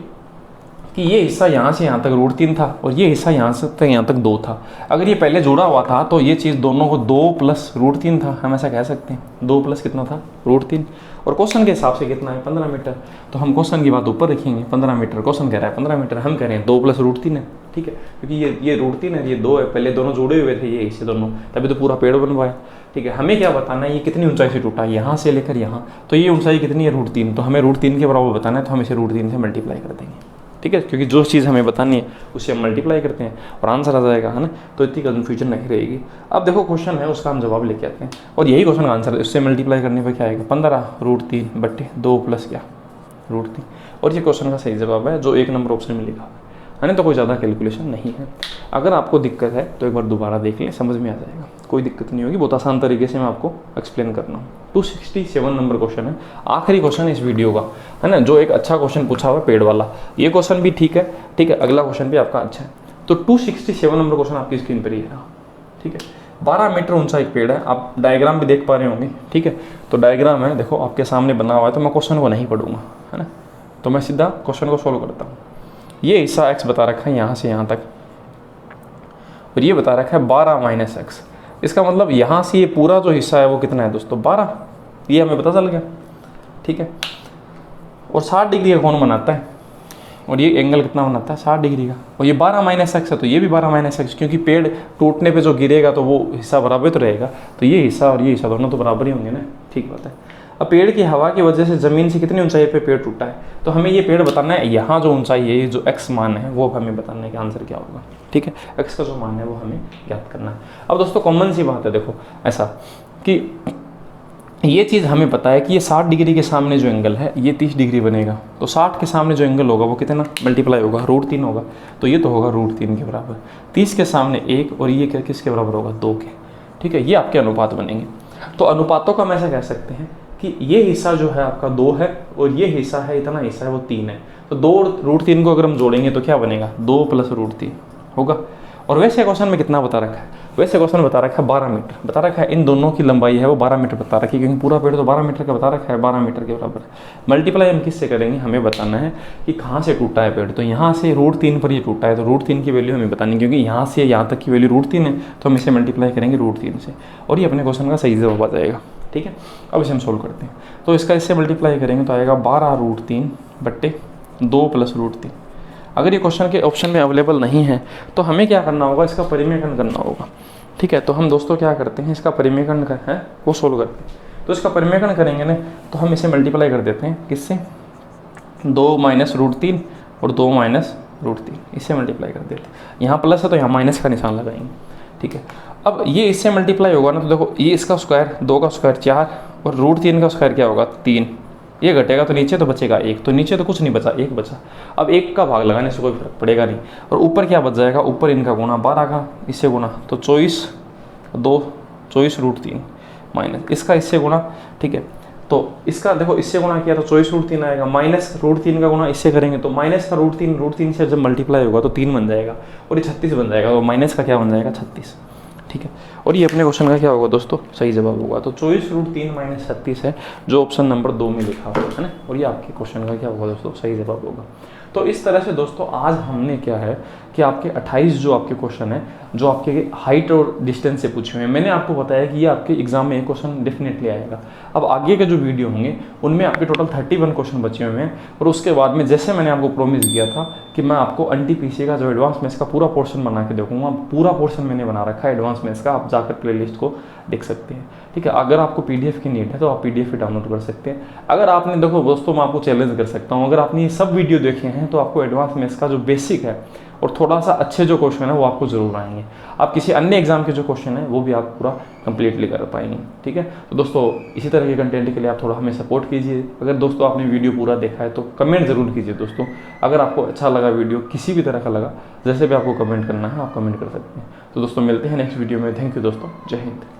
ये हिस्सा यहाँ से यहाँ तक √3 था और ये हिस्सा यहाँ से यहाँ तक 2 था। अगर ये पहले जुड़ा हुआ था तो ये चीज़ दोनों को 2 + √3 था, हम ऐसा कह सकते हैं। 2 + कितना था, √3। और क्वेश्चन के हिसाब से कितना है, 15 मीटर। तो हम क्वेश्चन की बात ऊपर रखेंगे, 15 मीटर, क्वेश्चन कह रहा है 15 मीटर, हम कह रहे हैं 2 + √3 है। ठीक है, क्योंकि ये √3 है, ये 2 है, पहले दोनों जुड़े हुए थे ये हिस्से दोनों, तभी तो पूरा पेड़ बनवाया। ठीक है, हमें क्या बताना है, ये कितनी ऊंचाई से टूटा, यहाँ से लेकर यहाँ, तो ये ऊंचाई कितनी है, √3। तो हमें √3 के बराबर बताना है, तो हम इसे √3 से मल्टीप्लाई कर देंगे। ठीक है, क्योंकि जो चीज़ हमें बतानी है उसे हम मल्टीप्लाई करते हैं और आंसर आ जाएगा, है ना। तो इतनी कन्फ्यूजन नहीं रहेगी। अब देखो क्वेश्चन है, उसका हम जवाब लेके आते हैं और यही क्वेश्चन का आंसर है। उससे मल्टीप्लाई करने पर क्या आएगा, 15 √3/2 + क्या, √3। और ये क्वेश्चन का सही जवाब है जो 1 नंबर ऑप्शन में लिखा है ना। तो कोई ज़्यादा कैलकुलेशन नहीं है। अगर आपको दिक्कत है तो एक बार दोबारा देख लें, समझ में आ जाएगा, कोई दिक्कत नहीं होगी। बहुत आसान तरीके से मैं आपको एक्सप्लेन कर रहा हूँ। 267 नंबर क्वेश्चन है, आखिरी क्वेश्चन इस वीडियो का, है ना। जो एक अच्छा क्वेश्चन पूछा हुआ पेड़ वाला, ये क्वेश्चन भी ठीक है। ठीक है, अगला क्वेश्चन भी आपका अच्छा है। तो 267 नंबर क्वेश्चन आपकी स्क्रीन पर ही है। ठीक है, 12 मीटर ऊंचा एक पेड़ है, आप डायग्राम भी देख पा रहे होंगे। ठीक है, तो डायग्राम है, देखो आपके सामने बना हुआ है, तो मैं क्वेश्चन को नहीं पढ़ूंगा, है ना। तो मैं सीधा क्वेश्चन को सोल्व करता हूँ। ये हिस्सा x बता रखा है यहाँ से यहाँ तक, और ये बता रखा है 12 - x। इसका मतलब यहाँ से ये पूरा जो हिस्सा है वो कितना है दोस्तों, 12। ये हमें पता चल गया। ठीक है, और 60 डिग्री का कौन बनाता है, और ये एंगल कितना बनाता है, 60 डिग्री का। और ये 12 - x है, तो ये भी 12 - x, क्योंकि पेड़ टूटने पे जो गिरेगा तो वो हिस्सा बराबर तो रहेगा। तो ये हिस्सा और ये हिस्सा दोनों तो बराबर ही होंगे ना। ठीक बात है। अब पेड़ की हवा की वजह से ज़मीन से कितनी ऊंचाई पे पेड़ टूटा है, तो हमें ये पेड़ बताना है। यहाँ जो ऊंचाई है, ये जो x मान है, वो हमें बताना है कि आंसर क्या होगा। ठीक है, x का जो मान है वो हमें ज्ञात करना है। अब दोस्तों कॉमन सी बात है, देखो ऐसा कि ये चीज़ हमें पता है कि ये 60 डिग्री के सामने जो एंगल है ये 30 डिग्री बनेगा। तो 60 के सामने जो एंगल होगा वो कितना मल्टीप्लाई होगा, √3 होगा। तो ये तो होगा √3 के बराबर। 30 के सामने 1 और ये क्या किसके बराबर होगा, 2 के। ठीक है, ये आपके अनुपात बनेंगे। तो अनुपातों का हम ऐसा कह सकते हैं कि ये हिस्सा जो है आपका 2 है और ये हिस्सा है, इतना हिस्सा है वो 3 है। तो 2 और √3 को अगर हम जोड़ेंगे तो क्या बनेगा, 2 + √3 होगा। और वैसे क्वेश्चन में कितना बता रखा है, वैसे क्वेश्चन बता रखा है 12 मीटर बता रखा है। इन दोनों की लंबाई है वो 12 मीटर बता रखी है, क्योंकि पूरा पेड़ तो 12 मीटर का बता रखा है, 12 मीटर के बराबर है। मल्टीप्लाई हम किससे करेंगे, हमें बताना है कि कहाँ से टूटा है पेड़। तो यहाँ से √3 पर ये टूटा है, तो √3 की वैल्यू हमें बतानी है, क्योंकि यहाँ से यहाँ तक की वैल्यु √3 है, तो हम इसे मल्टीप्लाई करेंगे √3 से और ये अपने क्वेश्चन का सही जवाब आ जाएगा। ठीक है, अब इसे हम सोल्व करते हैं। तो इसका इससे मल्टीप्लाई करेंगे तो आएगा 12√3/2 + √3। अगर ये क्वेश्चन के ऑप्शन में अवेलेबल नहीं है तो हमें क्या करना होगा, इसका परिमेयकरण करना होगा। ठीक है, तो हम दोस्तों क्या करते हैं, इसका परिमेयकरण है वो सोल्व करते हैं। तो इसका परिमेयकरण करेंगे ना, तो हम इसे मल्टीप्लाई कर देते हैं किससे, 2 - √3 और 2 - √3, इससे मल्टीप्लाई कर देते हैं। यहाँ प्लस है तो यहाँ माइनस का निशान लगाएंगे। ठीक है, अब ये इससे मल्टीप्लाई होगा ना, तो देखो ये इसका स्क्वायर, 2 का स्क्वायर 4 और √3 का स्क्वायर क्या होगा, 3। ये घटेगा तो नीचे तो बचेगा 1, तो नीचे तो कुछ नहीं बचा, 1 बचा। अब 1 का भाग लगाने से कोई फर्क पड़ेगा नहीं। और ऊपर क्या बच जाएगा, ऊपर इनका गुणा 12 का इससे गुणा, तो 24 √3 माइनस इसका इससे गुणा। ठीक है, तो इसका देखो इससे गुणा किया तो 24 √3 आएगा, माइनस √3 का गुणा इससे करेंगे तो माइनस का √3 से जब मल्टीप्लाई होगा तो 3 बन जाएगा और ये 36 बन जाएगा। तो माइनस का क्या बन जाएगा, 36। ठीक है, और ये अपने क्वेश्चन का क्या होगा दोस्तों, सही जवाब होगा। तो 24√3 - 36 है जो ऑप्शन नंबर 2 में लिखा हुआ है ना, और ये आपके क्वेश्चन का क्या होगा दोस्तों, सही जवाब होगा। तो इस तरह से दोस्तों आज हमने क्या है कि आपके 28 जो आपके क्वेश्चन है जो आपके हाइट और डिस्टेंस से पूछे हुए हैं, मैंने आपको बताया कि ये आपके एग्जाम में एक क्वेश्चन डेफिनेटली आएगा। अब आगे के जो वीडियो होंगे उनमें आपके टोटल 31 क्वेश्चन बचे हुए हैं, और उसके बाद में जैसे मैंने आपको प्रॉमिस किया था कि मैं आपको NTPC का जो एडवांस मैथ्स का पूरा पोर्शन बना के देखूंगा, पूरा पोर्शन मैंने बना रखा है एडवांस मैथ्स का, आप जाकर प्लेलिस्ट को देख सकते हैं। ठीक है, अगर आपको PDF की नीड है तो आप PDF भी डाउनलोड कर सकते हैं। अगर आपने, देखो दोस्तों मैं आपको चैलेंज कर सकता हूँ, अगर आपने ये सब वीडियो देखे हैं तो आपको एडवांस मैथ्स का जो बेसिक है और थोड़ा सा अच्छे जो क्वेश्चन है वो आपको जरूर आएंगे। आप किसी अन्य एग्जाम के जो क्वेश्चन है वो भी आप पूरा कंप्लीटली कर पाएंगे। ठीक है, तो दोस्तों इसी तरह के कंटेंट के लिए आप थोड़ा हमें सपोर्ट कीजिए। अगर दोस्तों आपने वीडियो पूरा देखा है तो कमेंट जरूर कीजिए दोस्तों। अगर आपको अच्छा लगा वीडियो, किसी भी तरह का लगा, जैसे भी आपको कमेंट करना है आप कमेंट कर सकते हैं। तो दोस्तों मिलते हैं नेक्स्ट वीडियो में। थैंक यू दोस्तों, जय हिंद।